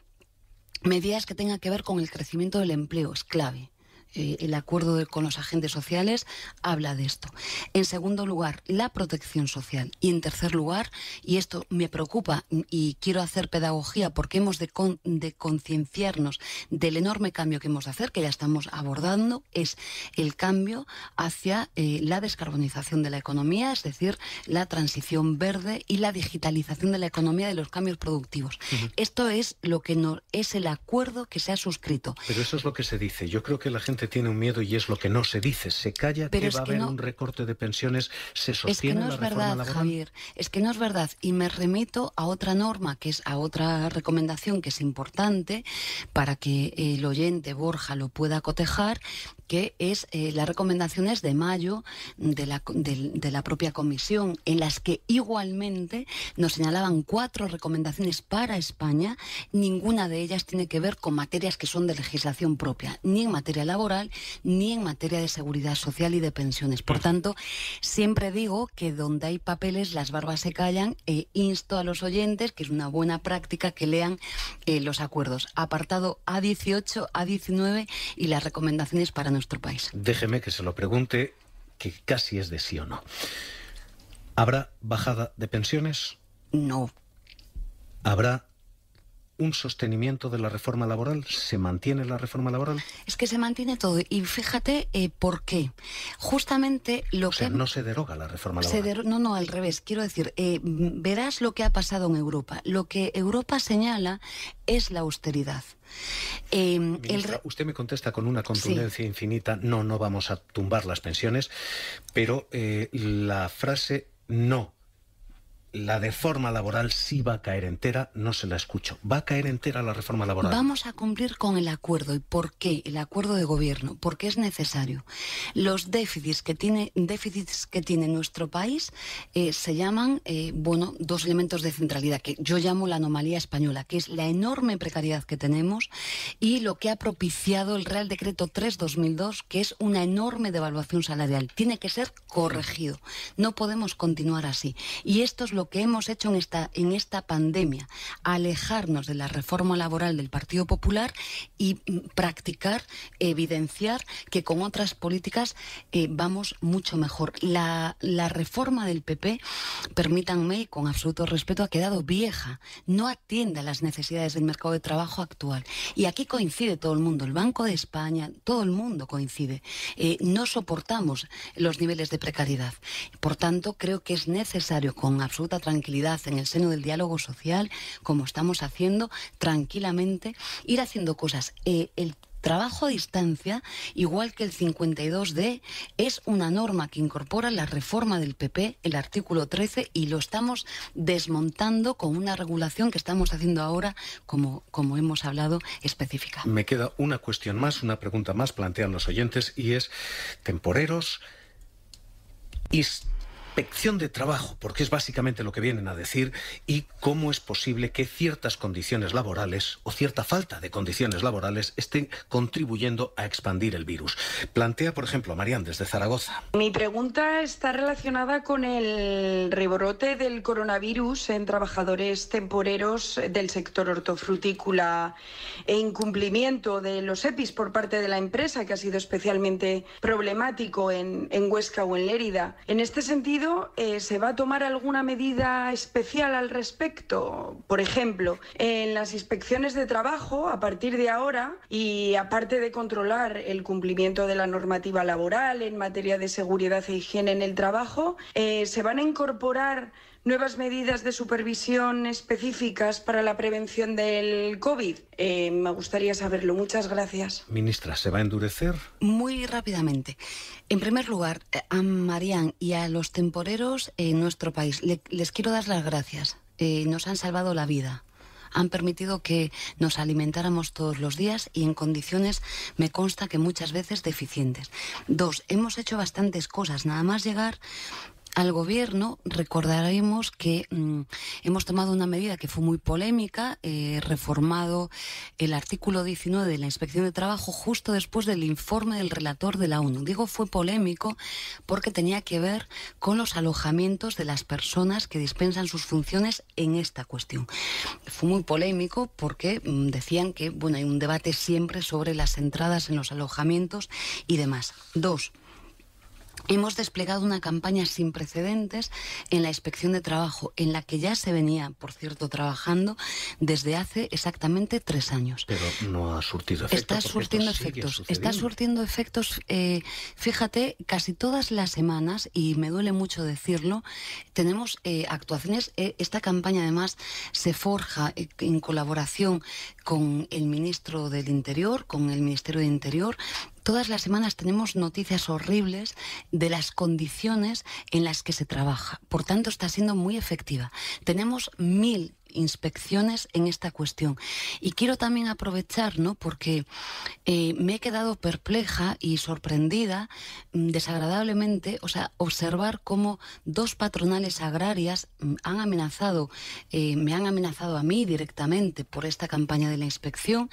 Medidas que tengan que ver con el crecimiento del empleo, es clave. El acuerdo con los agentes sociales habla de esto. En segundo lugar, la protección social. Y en tercer lugar, y esto me preocupa y quiero hacer pedagogía porque hemos de concienciarnos del enorme cambio que hemos de hacer, que ya estamos abordando, es el cambio hacia la descarbonización de la economía, es decir, la transición verde y la digitalización de la economía, de los cambios productivos. Esto es lo que es el acuerdo que se ha suscrito. Pero eso es lo que se dice. Yo creo que la gente tiene un miedo y es lo que no se dice. Se calla que va a haber un recorte de pensiones, se sostiene la reforma laboral. Javier, es que no es verdad. Y me remito a otra norma, que es a otra recomendación que es importante para que el oyente Borja lo pueda cotejar, que es las recomendaciones de mayo de la propia comisión, en las que igualmente nos señalaban 4 recomendaciones para España. Ninguna de ellas tiene que ver con materias que son de legislación propia, ni en materia laboral, ni en materia de seguridad social y de pensiones. Por tanto, siempre digo que donde hay papeles las barbas se callan, e insto a los oyentes, que es una buena práctica, que lean los acuerdos. Apartado A18, A19 y las recomendaciones para nuestro país. Déjeme que se lo pregunte, que casi es de sí o no. ¿Habrá bajada de pensiones? No. ¿Habrá un sostenimiento de la reforma laboral? ¿Se mantiene la reforma laboral? Es que se mantiene todo. Y fíjate por qué. Justamente lo que... no se deroga la reforma laboral. No, al revés. Quiero decir, verás lo que ha pasado en Europa. Lo que Europa señala es la austeridad. Ministra, usted me contesta con una contundencia infinita: no vamos a tumbar las pensiones, pero la frase no, la reforma laboral sí va a caer entera, no se la escucho. ¿Va a caer entera la reforma laboral? Vamos a cumplir con el acuerdo. ¿Y por qué? El acuerdo de gobierno. Porque es necesario. Los déficits que tiene nuestro país se llaman, 2 elementos de centralidad, que yo llamo la anomalía española, que es la enorme precariedad que tenemos y lo que ha propiciado el Real Decreto 3/2002, que es una enorme devaluación salarial. Tiene que ser corregido. No podemos continuar así. Y esto es lo que hemos hecho en esta pandemia: alejarnos de la reforma laboral del Partido Popular y practicar, evidenciar que con otras políticas vamos mucho mejor. La reforma del PP, permítanme, y con absoluto respeto, ha quedado vieja. No atiende a las necesidades del mercado de trabajo actual. Y aquí coincide todo el mundo, el Banco de España, todo el mundo coincide. No soportamos los niveles de precariedad. Por tanto, creo que es necesario, con absoluta tranquilidad, en el seno del diálogo social, como estamos haciendo, tranquilamente, ir haciendo cosas. El trabajo a distancia, igual que el 52D, es una norma que incorpora la reforma del PP, el artículo 13, y lo estamos desmontando con una regulación que estamos haciendo ahora, como hemos hablado, específica. Me queda una cuestión más, una pregunta más, plantean los oyentes, y es: temporeros, inspección de trabajo, porque es básicamente lo que vienen a decir, y cómo es posible que ciertas condiciones laborales o cierta falta de condiciones laborales estén contribuyendo a expandir el virus. Plantea, por ejemplo, Marián, desde Zaragoza. Mi pregunta está relacionada con el rebrote del coronavirus en trabajadores temporeros del sector hortofrutícola e incumplimiento de los EPIs por parte de la empresa, que ha sido especialmente problemático en Huesca o en Lérida. En este sentido, sentido, ¿se va a tomar alguna medida especial al respecto? Por ejemplo, en las inspecciones de trabajo, a partir de ahora, y aparte de controlar el cumplimiento de la normativa laboral en materia de seguridad e higiene en el trabajo, ¿se van a incorporar nuevas medidas de supervisión específicas para la prevención del COVID? Me gustaría saberlo. Muchas gracias. Ministra, ¿se va a endurecer? Muy rápidamente. En primer lugar, a Marián y a los temporeros en nuestro país les quiero dar las gracias. Nos han salvado la vida. Han permitido que nos alimentáramos todos los días y en condiciones, me consta que muchas veces deficientes. 2, hemos hecho bastantes cosas. Nada más llegar al gobierno, recordaremos que hemos tomado una medida que fue muy polémica, reformado el artículo 19 de la Inspección de Trabajo justo después del informe del relator de la ONU. Digo fue polémico porque tenía que ver con los alojamientos de las personas que dispensan sus funciones en esta cuestión. Fue muy polémico porque decían que hay un debate siempre sobre las entradas en los alojamientos y demás. 2. Hemos desplegado una campaña sin precedentes en la Inspección de Trabajo, en la que ya se venía, por cierto, trabajando desde hace exactamente 3 años. Pero no ha surtido efectos. Está surtiendo efectos. Fíjate, casi todas las semanas, y me duele mucho decirlo, tenemos actuaciones. Esta campaña, además, se forja en colaboración con el ministro del Interior, con el Ministerio de Interior. Todas las semanas tenemos noticias horribles de las condiciones en las que se trabaja. Por tanto, está siendo muy efectiva. Tenemos 1000 inspecciones en esta cuestión. Y quiero también aprovechar, porque me he quedado perpleja y sorprendida, desagradablemente, observar cómo 2 patronales agrarias me han amenazado a mí directamente por esta campaña de la inspección,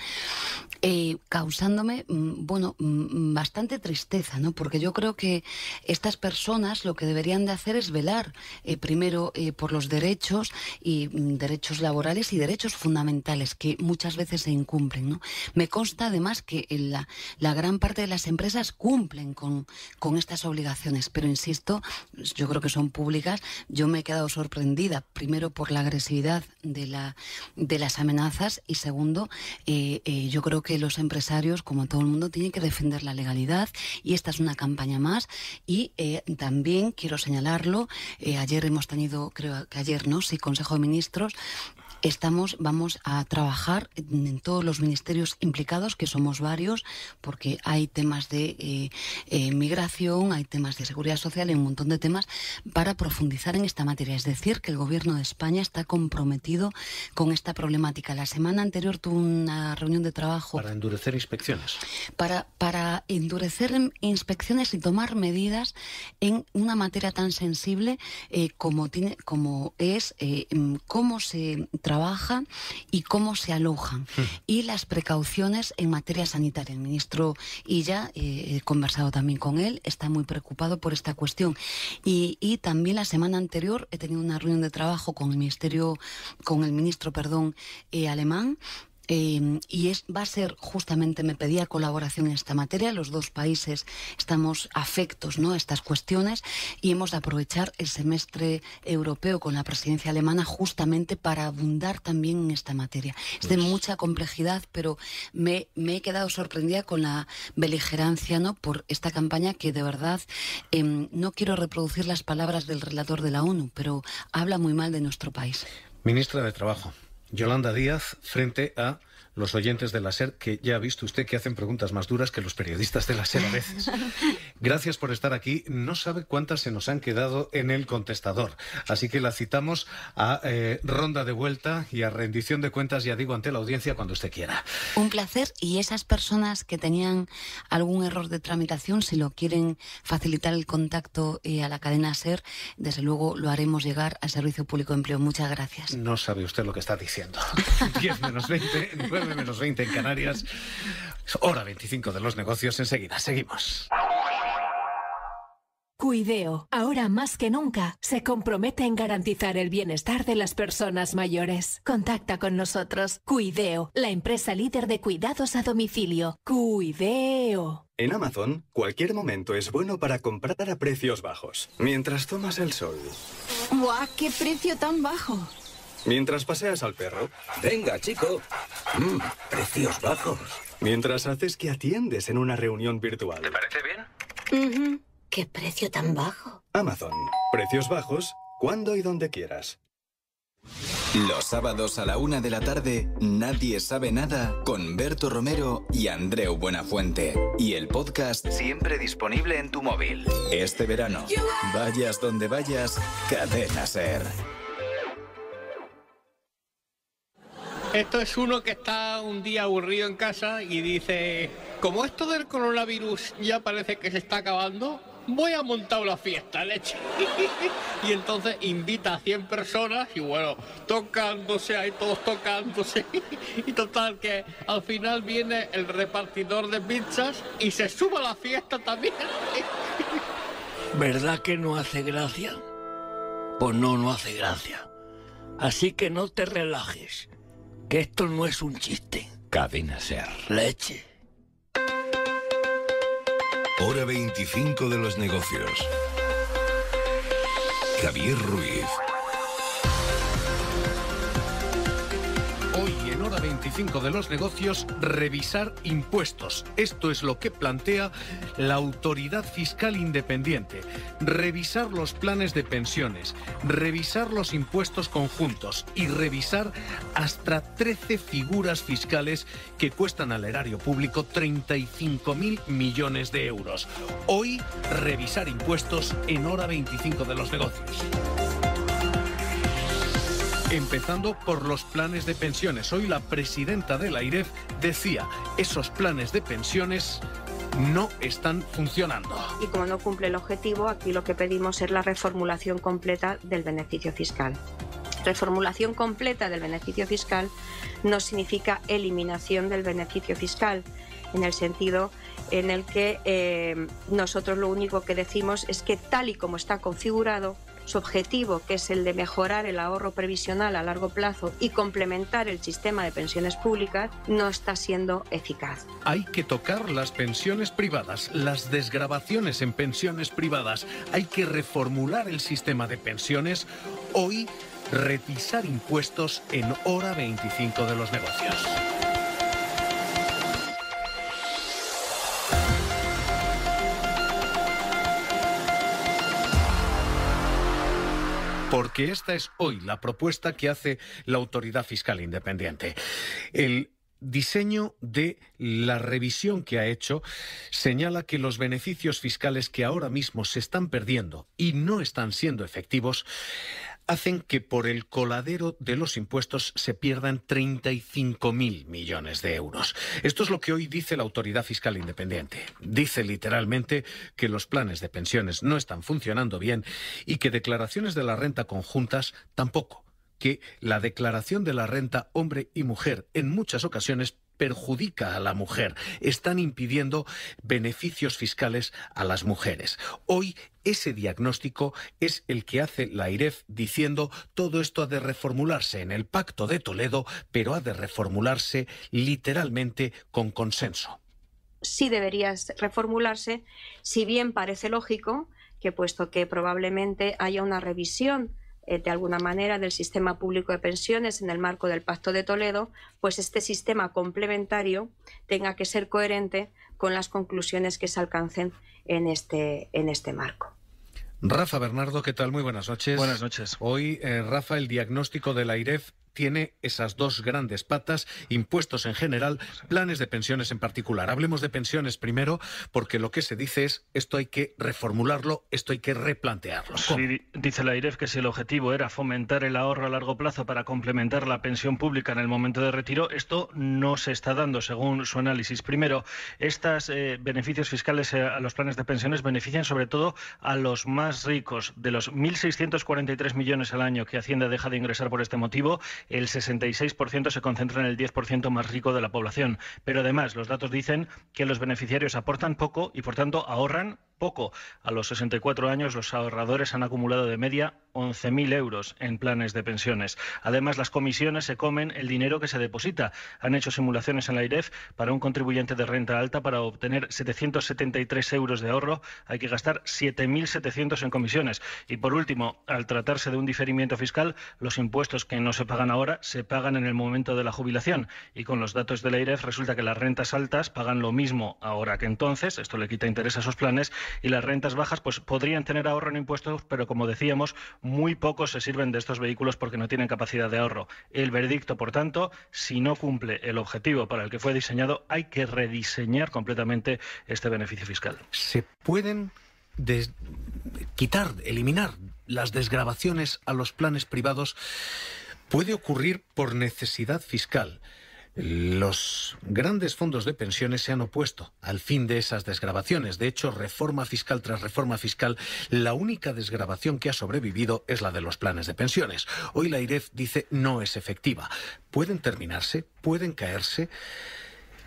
causándome, bastante tristeza, porque yo creo que estas personas lo que deberían de hacer es velar, primero, por los derechos laborales y derechos fundamentales que muchas veces se incumplen, Me consta además que la gran parte de las empresas cumplen con estas obligaciones, pero insisto, yo creo que son públicas. Yo me he quedado sorprendida, primero por la agresividad de las amenazas y segundo, yo creo que los empresarios, como todo el mundo, tienen que defender la legalidad y esta es una campaña más. Y también quiero señalarlo, ayer hemos tenido, creo que ayer, Consejo de Ministros. Vamos a trabajar en todos los ministerios implicados, que somos varios, porque hay temas de migración, hay temas de seguridad social, hay un montón de temas para profundizar en esta materia. Es decir, que el Gobierno de España está comprometido con esta problemática. La semana anterior tuve una reunión de trabajo para endurecer inspecciones. Para endurecer inspecciones y tomar medidas en una materia tan sensible como es cómo se trabaja y cómo se alojan y las precauciones en materia sanitaria. El ministro Illa, he conversado también con él, está muy preocupado por esta cuestión y también la semana anterior he tenido una reunión de trabajo con el ministro alemán. Va a ser justamente, me pedía colaboración en esta materia. Los 2 países estamos afectos a estas cuestiones y hemos de aprovechar el semestre europeo con la presidencia alemana justamente para abundar también en esta materia. Es de mucha complejidad, pero me he quedado sorprendida con la beligerancia por esta campaña que de verdad no quiero reproducir las palabras del relator de la ONU, pero habla muy mal de nuestro país. Ministra de Trabajo, Yolanda Díaz, frente a los oyentes de la SER, que ya ha visto usted que hacen preguntas más duras que los periodistas de la SER a veces. Gracias por estar aquí. No sabe cuántas se nos han quedado en el contestador. Así que la citamos a ronda de vuelta y a rendición de cuentas, ya digo, ante la audiencia cuando usted quiera. Un placer. Y esas personas que tenían algún error de tramitación, si lo quieren facilitar el contacto a la cadena SER, desde luego lo haremos llegar al Servicio Público de Empleo. Muchas gracias. No sabe usted lo que está diciendo. 10 menos 20, 9 menos 20 en Canarias. Hora 25 de los negocios. Enseguida, seguimos. Cuideo, ahora más que nunca, se compromete en garantizar el bienestar de las personas mayores. Contacta con nosotros. Cuideo, la empresa líder de cuidados a domicilio. Cuideo. En Amazon, cualquier momento es bueno para comprar a precios bajos. Mientras tomas el sol. ¡Guau! ¡Qué precio tan bajo! Mientras paseas al perro. Venga, chico. Precios bajos. Mientras haces que atiendes en una reunión virtual. ¿Te parece bien? ¡Qué precio tan bajo! Amazon. Precios bajos, cuando y donde quieras. Los sábados a la 1 de la tarde, Nadie sabe nada con Berto Romero y Andreu Buenafuente. Y el podcast siempre disponible en tu móvil. Este verano, vayas donde vayas, Cadena SER. Esto es uno que está un día aburrido en casa y dice, como esto del coronavirus ya parece que se está acabando, voy a montar una fiesta, leche. Y entonces invita a 100 personas y bueno, tocándose, ahí todos tocándose. Y total que al final viene el repartidor de pizzas y se sube a la fiesta también. ¿Verdad que no hace gracia? Pues no hace gracia. Así que no te relajes, que esto no es un chiste. Cadena SER. Leche. Hora 25 de los negocios. Javier Ruiz. Hoy en Hora 25 de los negocios, revisar impuestos. Esto es lo que plantea la Autoridad Fiscal Independiente. Revisar los planes de pensiones, revisar los impuestos conjuntos y revisar hasta 13 figuras fiscales que cuestan al erario público 35.000 millones de euros. Hoy, revisar impuestos en Hora 25 de los negocios. Empezando por los planes de pensiones. Hoy la presidenta de la AIREF decía, esos planes de pensiones no están funcionando. Y como no cumple el objetivo, aquí lo que pedimos es la reformulación completa del beneficio fiscal. Reformulación completa del beneficio fiscal no significa eliminación del beneficio fiscal, en el sentido en el que nosotros lo único que decimos es que tal y como está configurado, su objetivo, que es el de mejorar el ahorro previsional a largo plazo y complementar el sistema de pensiones públicas, no está siendo eficaz. Hay que tocar las pensiones privadas, las desgravaciones en pensiones privadas. Hay que reformular el sistema de pensiones. Hoy, revisar impuestos en Hora 25 de los negocios. Porque esta es hoy la propuesta que hace la Autoridad Fiscal Independiente. El diseño de la revisión que ha hecho señala que los beneficios fiscales que ahora mismo se están perdiendo y no están siendo efectivos hacen que por el coladero de los impuestos se pierdan 35.000 millones de euros. Esto es lo que hoy dice la Autoridad Fiscal Independiente. Dice literalmente que los planes de pensiones no están funcionando bien y que declaraciones de la renta conjuntas tampoco. Que la declaración de la renta hombre y mujer en muchas ocasiones perjudica a la mujer. Están impidiendo beneficios fiscales a las mujeres. Hoy ese diagnóstico es el que hace la AIREF diciendo todo esto ha de reformularse en el Pacto de Toledo, pero ha de reformularse literalmente con consenso. Sí debería reformularse, si bien parece lógico que puesto que probablemente haya una revisión de alguna manera del sistema público de pensiones en el marco del Pacto de Toledo, pues este sistema complementario tenga que ser coherente con las conclusiones que se alcancen en este marco. Rafa Bernardo, ¿qué tal? Muy buenas noches. Buenas noches. Hoy, Rafa, el diagnóstico de la AIREF tiene esas dos grandes patas, impuestos en general, planes de pensiones en particular. Hablemos de pensiones primero, porque lo que se dice es esto hay que reformularlo, esto hay que replantearlo. ¿Cómo? Sí, dice la AIREF que si el objetivo era fomentar el ahorro a largo plazo para complementar la pensión pública en el momento de retiro, esto no se está dando según su análisis. Primero, estos beneficios fiscales a los planes de pensiones benefician sobre todo a los más ricos. De los 1.643 millones al año que Hacienda deja de ingresar por este motivo, el 66% se concentra en el 10% más rico de la población. Pero además, los datos dicen que los beneficiarios aportan poco y, por tanto, ahorran poco. A los 64 años los ahorradores han acumulado de media 11.000 euros en planes de pensiones. Además, las comisiones se comen el dinero que se deposita. Han hecho simulaciones en la AIREF para un contribuyente de renta alta. Para obtener 773 euros de ahorro hay que gastar 7.700 en comisiones. Y por último, al tratarse de un diferimiento fiscal, los impuestos que no se pagan ahora se pagan en el momento de la jubilación. Y con los datos de la AIREF resulta que las rentas altas pagan lo mismo ahora que entonces. Esto le quita interés a esos planes. Y las rentas bajas pues podrían tener ahorro en impuestos, pero como decíamos, muy pocos se sirven de estos vehículos porque no tienen capacidad de ahorro. El veredicto, por tanto, si no cumple el objetivo para el que fue diseñado, hay que rediseñar completamente este beneficio fiscal. ¿Se pueden eliminar las desgravaciones a los planes privados? Puede ocurrir por necesidad fiscal. Los grandes fondos de pensiones se han opuesto al fin de esas desgravaciones. De hecho, reforma fiscal tras reforma fiscal, la única desgravación que ha sobrevivido es la de los planes de pensiones. Hoy la AIREF dice no es efectiva. Pueden terminarse, pueden caerse.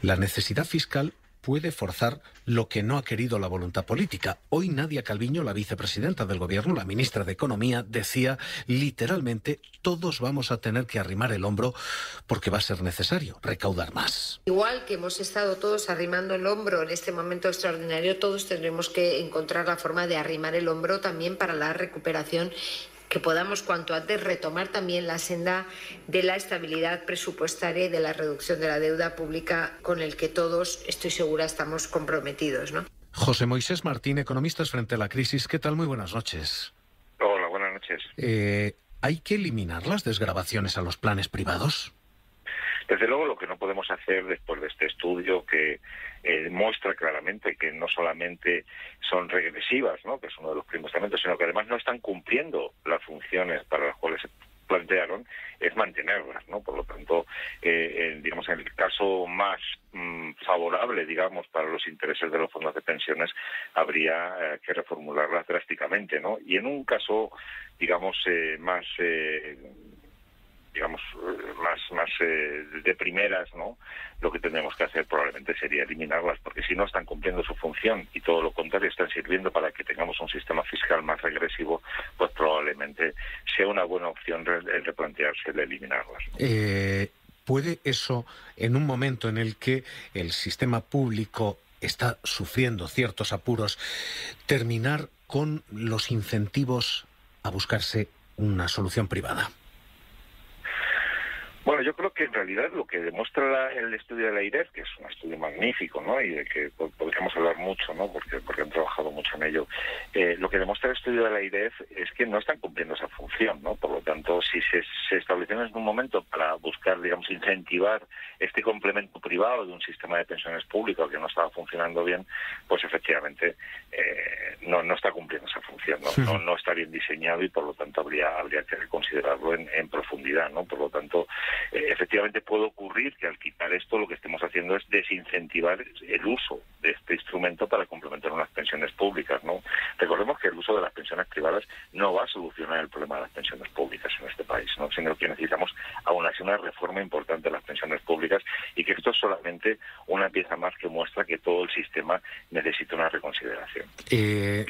La necesidad fiscal puede forzar lo que no ha querido la voluntad política. Hoy Nadia Calviño, la vicepresidenta del Gobierno, la ministra de Economía, decía literalmente: todos vamos a tener que arrimar el hombro porque va a ser necesario recaudar más. Igual que hemos estado todos arrimando el hombro en este momento extraordinario, todos tendremos que encontrar la forma de arrimar el hombro también para la recuperación, que podamos cuanto antes retomar también la senda de la estabilidad presupuestaria y de la reducción de la deuda pública con el que todos, estoy segura, estamos comprometidos, ¿no? José Moisés Martín, Economistas frente a la crisis. ¿Qué tal? Muy buenas noches. Hola, buenas noches. ¿Hay que eliminar las desgravaciones a los planes privados? Desde luego, lo que no podemos hacer después de este estudio que muestra claramente que no solamente son regresivas, ¿no?, que es uno de los primeros elementos, sino que además no están cumpliendo las funciones para las cuales se plantearon, es mantenerlas, ¿no? Por lo tanto, digamos, en el caso más favorable, digamos, para los intereses de los fondos de pensiones, habría que reformularlas drásticamente, ¿no? Y en un caso, digamos, más de primeras, ¿no?, lo que tendríamos que hacer probablemente sería eliminarlas, porque si no están cumpliendo su función y todo lo contrario están sirviendo para que tengamos un sistema fiscal más regresivo, pues probablemente sea una buena opción el replantearse el eliminarlas. ¿Puede eso, en un momento en el que el sistema público está sufriendo ciertos apuros, terminar con los incentivos a buscarse una solución privada? Bueno, yo creo que en realidad lo que demuestra el estudio de la AIREF, que es un estudio magnífico, ¿no?, y de que podríamos hablar mucho, ¿no?, porque han trabajado mucho en ello, lo que demuestra el estudio de la AIREF es que no están cumpliendo esa función, ¿no? Por lo tanto, si se establecieron en un momento para buscar, digamos, incentivar este complemento privado de un sistema de pensiones público que no estaba funcionando bien, pues efectivamente no está cumpliendo esa función, ¿no? No está bien diseñado y por lo tanto habría que reconsiderarlo en profundidad, ¿no? Por lo tanto, efectivamente puede ocurrir que al quitar esto lo que estemos haciendo es desincentivar el uso de este instrumento para complementar unas pensiones públicas, ¿no? Recordemos que el uso de las pensiones privadas no va a solucionar el problema de las pensiones públicas en este país, ¿no?, sino que necesitamos aún así una reforma importante de las pensiones públicas y que esto es solamente una pieza más que muestra que todo el sistema necesita una reconsideración.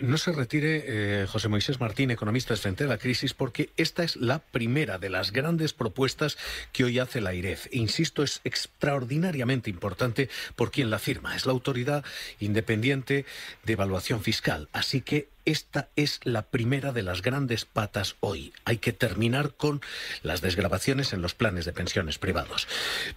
No se retire, José Moisés Martín, Economistas frente a la crisis, porque esta es la primera de las grandes propuestas que hoy hace la AIREF. Insisto, es extraordinariamente importante por quien la firma. Es la Autoridad Independiente de Evaluación Fiscal. Así que esta es la primera de las grandes patas hoy. Hay que terminar con las desgravaciones en los planes de pensiones privados.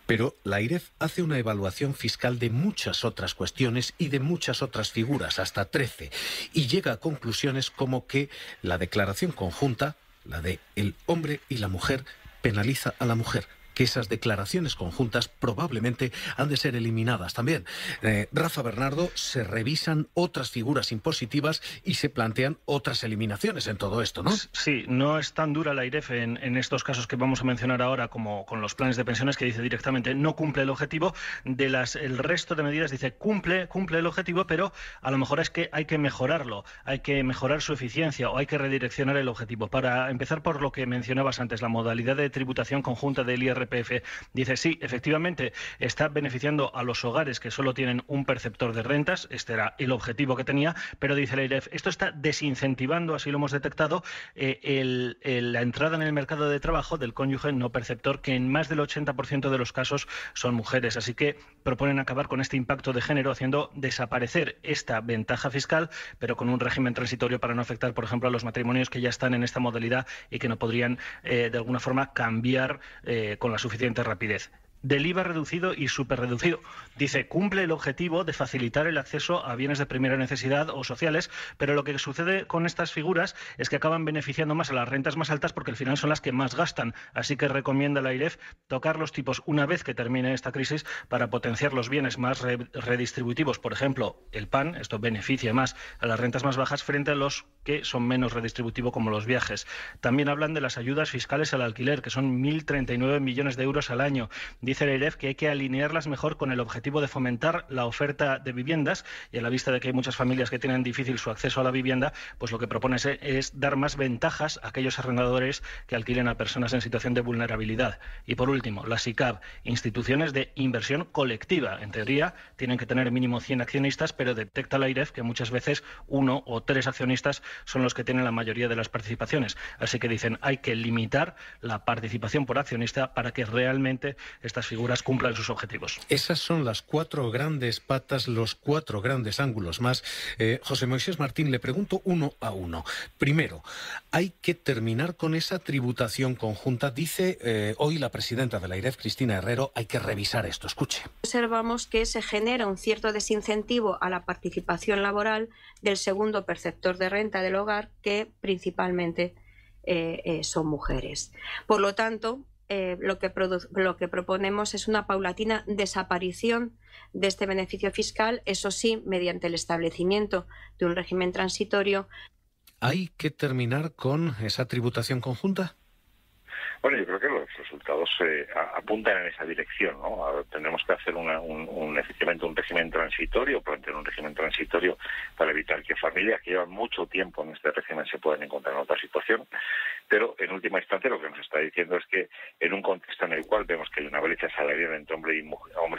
Pero la AIREF hace una evaluación fiscal de muchas otras cuestiones y de muchas otras figuras, hasta 13, y llega a conclusiones como que la declaración conjunta, la de el hombre y la mujer, penaliza a la mujer, que esas declaraciones conjuntas probablemente han de ser eliminadas también. Rafa Bernardo, se revisan otras figuras impositivas y se plantean otras eliminaciones en todo esto, ¿no? Sí, no es tan dura la AIREF en estos casos que vamos a mencionar ahora como con los planes de pensiones, que dice directamente no cumple el objetivo. El resto de medidas dice cumple el objetivo, pero a lo mejor es que hay que mejorarlo, hay que mejorar su eficiencia o hay que redireccionar el objetivo. Para empezar por lo que mencionabas antes, la modalidad de tributación conjunta del IRPF IRPF. Dice, sí, efectivamente, está beneficiando a los hogares que solo tienen un perceptor de rentas, este era el objetivo que tenía, pero dice la IREF, esto está desincentivando, así lo hemos detectado, la entrada en el mercado de trabajo del cónyuge no perceptor, que en más del 80% de los casos son mujeres. Así que proponen acabar con este impacto de género haciendo desaparecer esta ventaja fiscal, pero con un régimen transitorio para no afectar, por ejemplo, a los matrimonios que ya están en esta modalidad y que no podrían, de alguna forma, cambiar con la suficiente rapidez. Del IVA reducido y superreducido. Dice, cumple el objetivo de facilitar el acceso a bienes de primera necesidad o sociales, pero lo que sucede con estas figuras es que acaban beneficiando más a las rentas más altas porque al final son las que más gastan. Así que recomienda la IREF tocar los tipos una vez que termine esta crisis para potenciar los bienes más redistributivos. Por ejemplo, el pan, esto beneficia más a las rentas más bajas frente a los que son menos redistributivos como los viajes. También hablan de las ayudas fiscales al alquiler, que son 1.039 millones de euros al año. Dice la IREF que hay que alinearlas mejor con el objetivo de fomentar la oferta de viviendas y a la vista de que hay muchas familias que tienen difícil su acceso a la vivienda, pues lo que propone es dar más ventajas a aquellos arrendadores que alquilen a personas en situación de vulnerabilidad. Y por último, las ICAV, instituciones de inversión colectiva. En teoría tienen que tener mínimo 100 accionistas, pero detecta la IREF que muchas veces 1 o 3 accionistas son los que tienen la mayoría de las participaciones. Así que dicen, hay que limitar la participación por accionista para que realmente estas figuras cumplan sus objetivos. Esas son las 4 grandes patas, los 4 grandes ángulos más. José Moisés Martín, le pregunto uno a uno. Primero, hay que terminar con esa tributación conjunta. Dice hoy la presidenta de la IREF, Cristina Herrero, hay que revisar esto. Escuche. Observamos que se genera un cierto desincentivo a la participación laboral del segundo perceptor de renta del hogar, que principalmente son mujeres. Por lo tanto, lo que proponemos es una paulatina desaparición de este beneficio fiscal, eso sí, mediante el establecimiento de un régimen transitorio. ¿Hay que terminar con esa tributación conjunta? Bueno, yo creo que los resultados apuntan en esa dirección, ¿no? Ahora tendremos que hacer efectivamente un régimen transitorio, plantear un régimen transitorio para evitar que familias que llevan mucho tiempo en este régimen se puedan encontrar en otra situación. Pero en última instancia lo que nos está diciendo es que en un contexto en el cual vemos que hay una brecha salarial entre hombres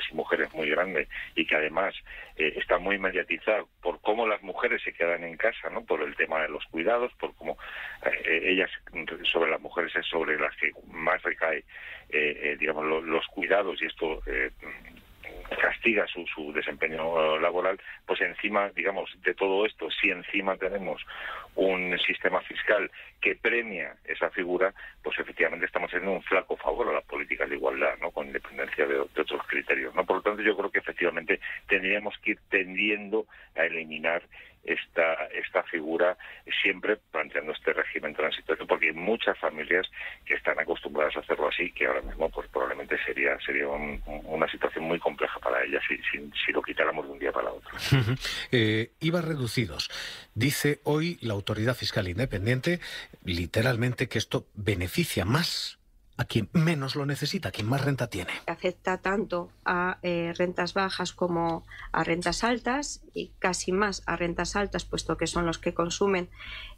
y mujeres muy grande y que además está muy mediatizada por cómo las mujeres se quedan en casa, ¿no? Por el tema de los cuidados, por cómo ellas sobre las mujeres es sobre las que más recae digamos los cuidados, y esto castiga su desempeño laboral. Pues encima, digamos, de todo esto, si encima tenemos un sistema fiscal que premia esa figura, pues efectivamente estamos haciendo un flaco favor a las políticas de igualdad, ¿no? Con independencia de otros criterios, ¿no? Por lo tanto, yo creo que efectivamente tendríamos que ir tendiendo a eliminar esta figura, siempre planteando este régimen transitorio, porque hay muchas familias que están acostumbradas a hacerlo así, que ahora mismo pues probablemente sería una situación muy compleja para ellas si lo quitáramos de un día para otro. IVA reducidos. Dice hoy la Autoridad Fiscal Independiente, literalmente, que esto beneficia más a quien menos lo necesita, a quien más renta tiene. Afecta tanto a rentas bajas como a rentas altas, y casi más a rentas altas, puesto que son los que consumen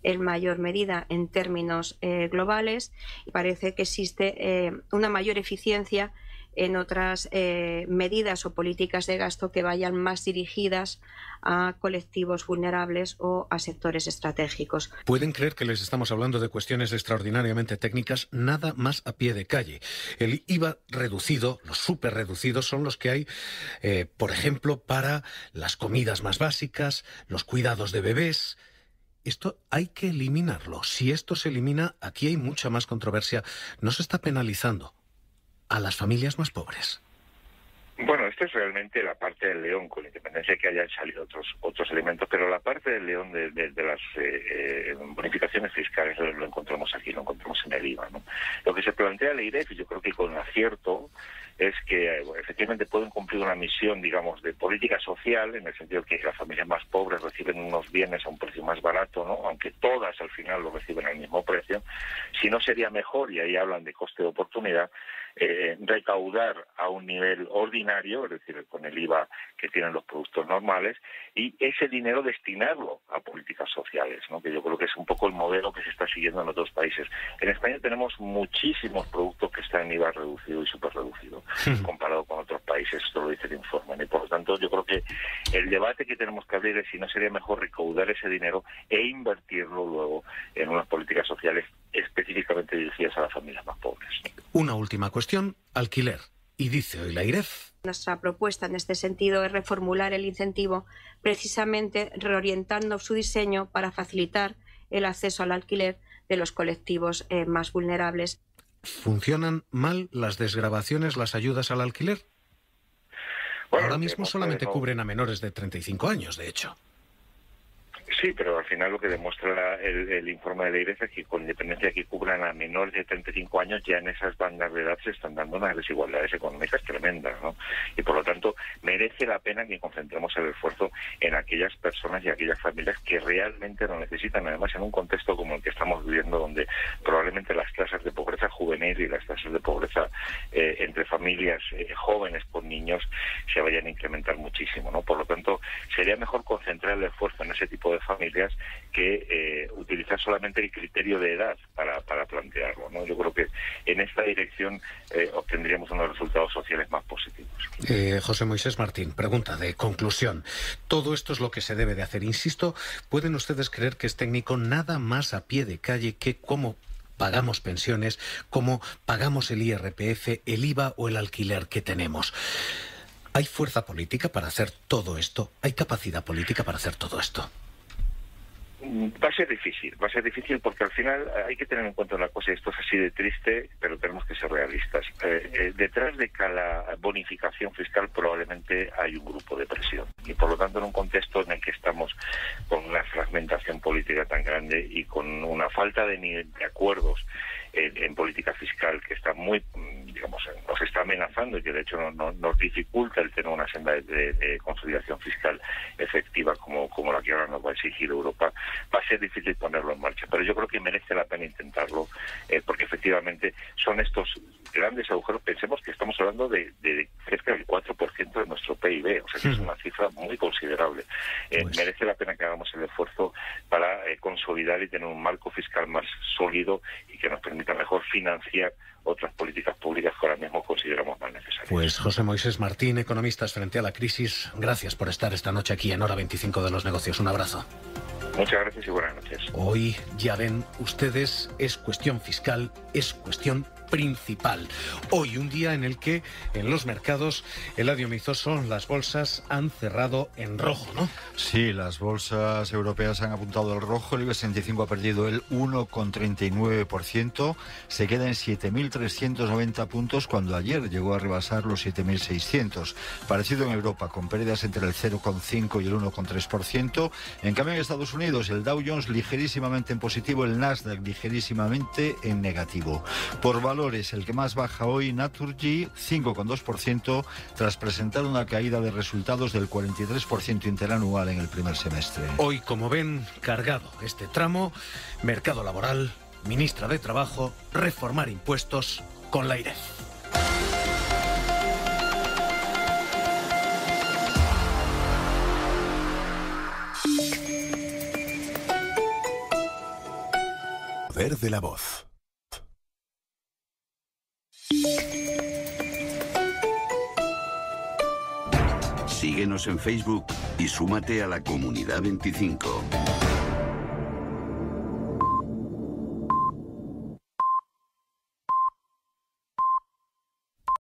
en mayor medida en términos globales. Y parece que existe una mayor eficiencia en otras medidas o políticas de gasto que vayan más dirigidas a colectivos vulnerables o a sectores estratégicos. Pueden creer que les estamos hablando de cuestiones extraordinariamente técnicas, nada más a pie de calle. El IVA reducido, los súper reducidos, son los que hay, por ejemplo, para las comidas más básicas, los cuidados de bebés. Esto hay que eliminarlo. Si esto se elimina, aquí hay mucha más controversia. No se está penalizando a las familias más pobres. Bueno, esta es realmente la parte del león, con independencia de que hayan salido otros elementos, pero la parte del león de las bonificaciones fiscales lo encontramos aquí, lo encontramos en el IVA, ¿no? Lo que se plantea la IREF, y yo creo que con acierto, es que efectivamente pueden cumplir una misión, digamos, de política social, en el sentido que las familias más pobres reciben unos los bienes a un precio más barato, ¿no? Aunque todas al final lo reciben al mismo precio, si no sería mejor, y ahí hablan de coste de oportunidad, recaudar a un nivel ordinario, es decir, con el IVA que tienen los productos normales, y ese dinero destinarlo a políticas sociales, ¿no? Que yo creo que es un poco el modelo que se está siguiendo en otros países. En España tenemos muchísimos productos que están en IVA reducido y súper reducido, comparado con otros países, esto lo dice el informe, ¿no? Y por lo tanto yo creo que el debate que tenemos que abrir es si no sería mejor recaudar ese dinero e invertirlo luego en unas políticas sociales específicamente dirigidas a las familias más pobres. Una última cuestión, alquiler. Y dice hoy la IREF. Nuestra propuesta en este sentido es reformular el incentivo, precisamente reorientando su diseño para facilitar el acceso al alquiler de los colectivos más vulnerables. ¿Funcionan mal las desgravaciones, las ayudas al alquiler? Bueno, ahora mismo solamente cubren a menores de 35 años, de hecho. Sí, pero al final lo que demuestra el informe de la IREF es que con independencia de que cubran a menores de 35 años, ya en esas bandas de edad se están dando unas desigualdades económicas tremendas, ¿no? Y por lo tanto merece la pena que concentremos el esfuerzo en aquellas personas y aquellas familias que realmente lo necesitan, además en un contexto como el que estamos viviendo, donde probablemente las tasas de pobreza juvenil y las tasas de pobreza entre familias jóvenes con niños se vayan a incrementar muchísimo, ¿no? Por lo tanto, sería mejor concentrar el esfuerzo en ese tipo de familias que utilizar solamente el criterio de edad para plantearlo, ¿no? Yo creo que en esta dirección obtendríamos unos resultados sociales más positivos. José Moisés Martín, pregunta de conclusión. Todo esto es lo que se debe de hacer. Insisto, ¿pueden ustedes creer que es técnico nada más a pie de calle que cómo pagamos pensiones, cómo pagamos el IRPF, el IVA o el alquiler que tenemos? ¿Hay fuerza política para hacer todo esto? ¿Hay capacidad política para hacer todo esto? Va a ser difícil porque al final hay que tener en cuenta una cosa, y esto es así de triste, pero tenemos que ser realistas. Detrás de cada bonificación fiscal probablemente hay un grupo de presión, y por lo tanto en un contexto en el que estamos con una fragmentación política tan grande y con una falta de acuerdos en política fiscal que está muy, digamos, nos está amenazando y que de hecho nos dificulta el tener una senda de consolidación fiscal efectiva como la que ahora nos va a exigir Europa, va a ser difícil ponerlo en marcha. Pero yo creo que merece la pena intentarlo, porque efectivamente son estos grandes agujeros. Pensemos que estamos hablando de cerca del 4% de nuestro PIB, o sea que es una cifra muy considerable. Merece la pena que hagamos el esfuerzo para consolidar y tener un marco fiscal más sólido y que nos permita mejor financiar otras políticas públicas que ahora mismo consideramos más necesarias. Pues José Moisés Martín, Economistas frente a la crisis, gracias por estar esta noche aquí en Hora 25 de los Negocios. Un abrazo. Muchas gracias y buenas noches. Hoy, ya ven ustedes, es cuestión fiscal, es cuestión principal. Hoy, un día en el que en los mercados, Eladio Mizoso, las bolsas han cerrado en rojo, ¿no? Sí, las bolsas europeas han apuntado al rojo. El IBEX 35 ha perdido el 1,39%. Se queda en 7.390 puntos cuando ayer llegó a rebasar los 7.600. Parecido en Europa, con pérdidas entre el 0,5 y el 1,3%. En cambio, en Estados Unidos, el Dow Jones ligerísimamente en positivo, el Nasdaq ligerísimamente en negativo. Por valores, el que más baja hoy, Naturgy, 5,2%, tras presentar una caída de resultados del 43% interanual en el primer semestre. Hoy, como ven, cargado este tramo, mercado laboral, ministra de Trabajo, reformar impuestos con la IREF. Poder de la voz. Síguenos en Facebook y súmate a la Comunidad 25.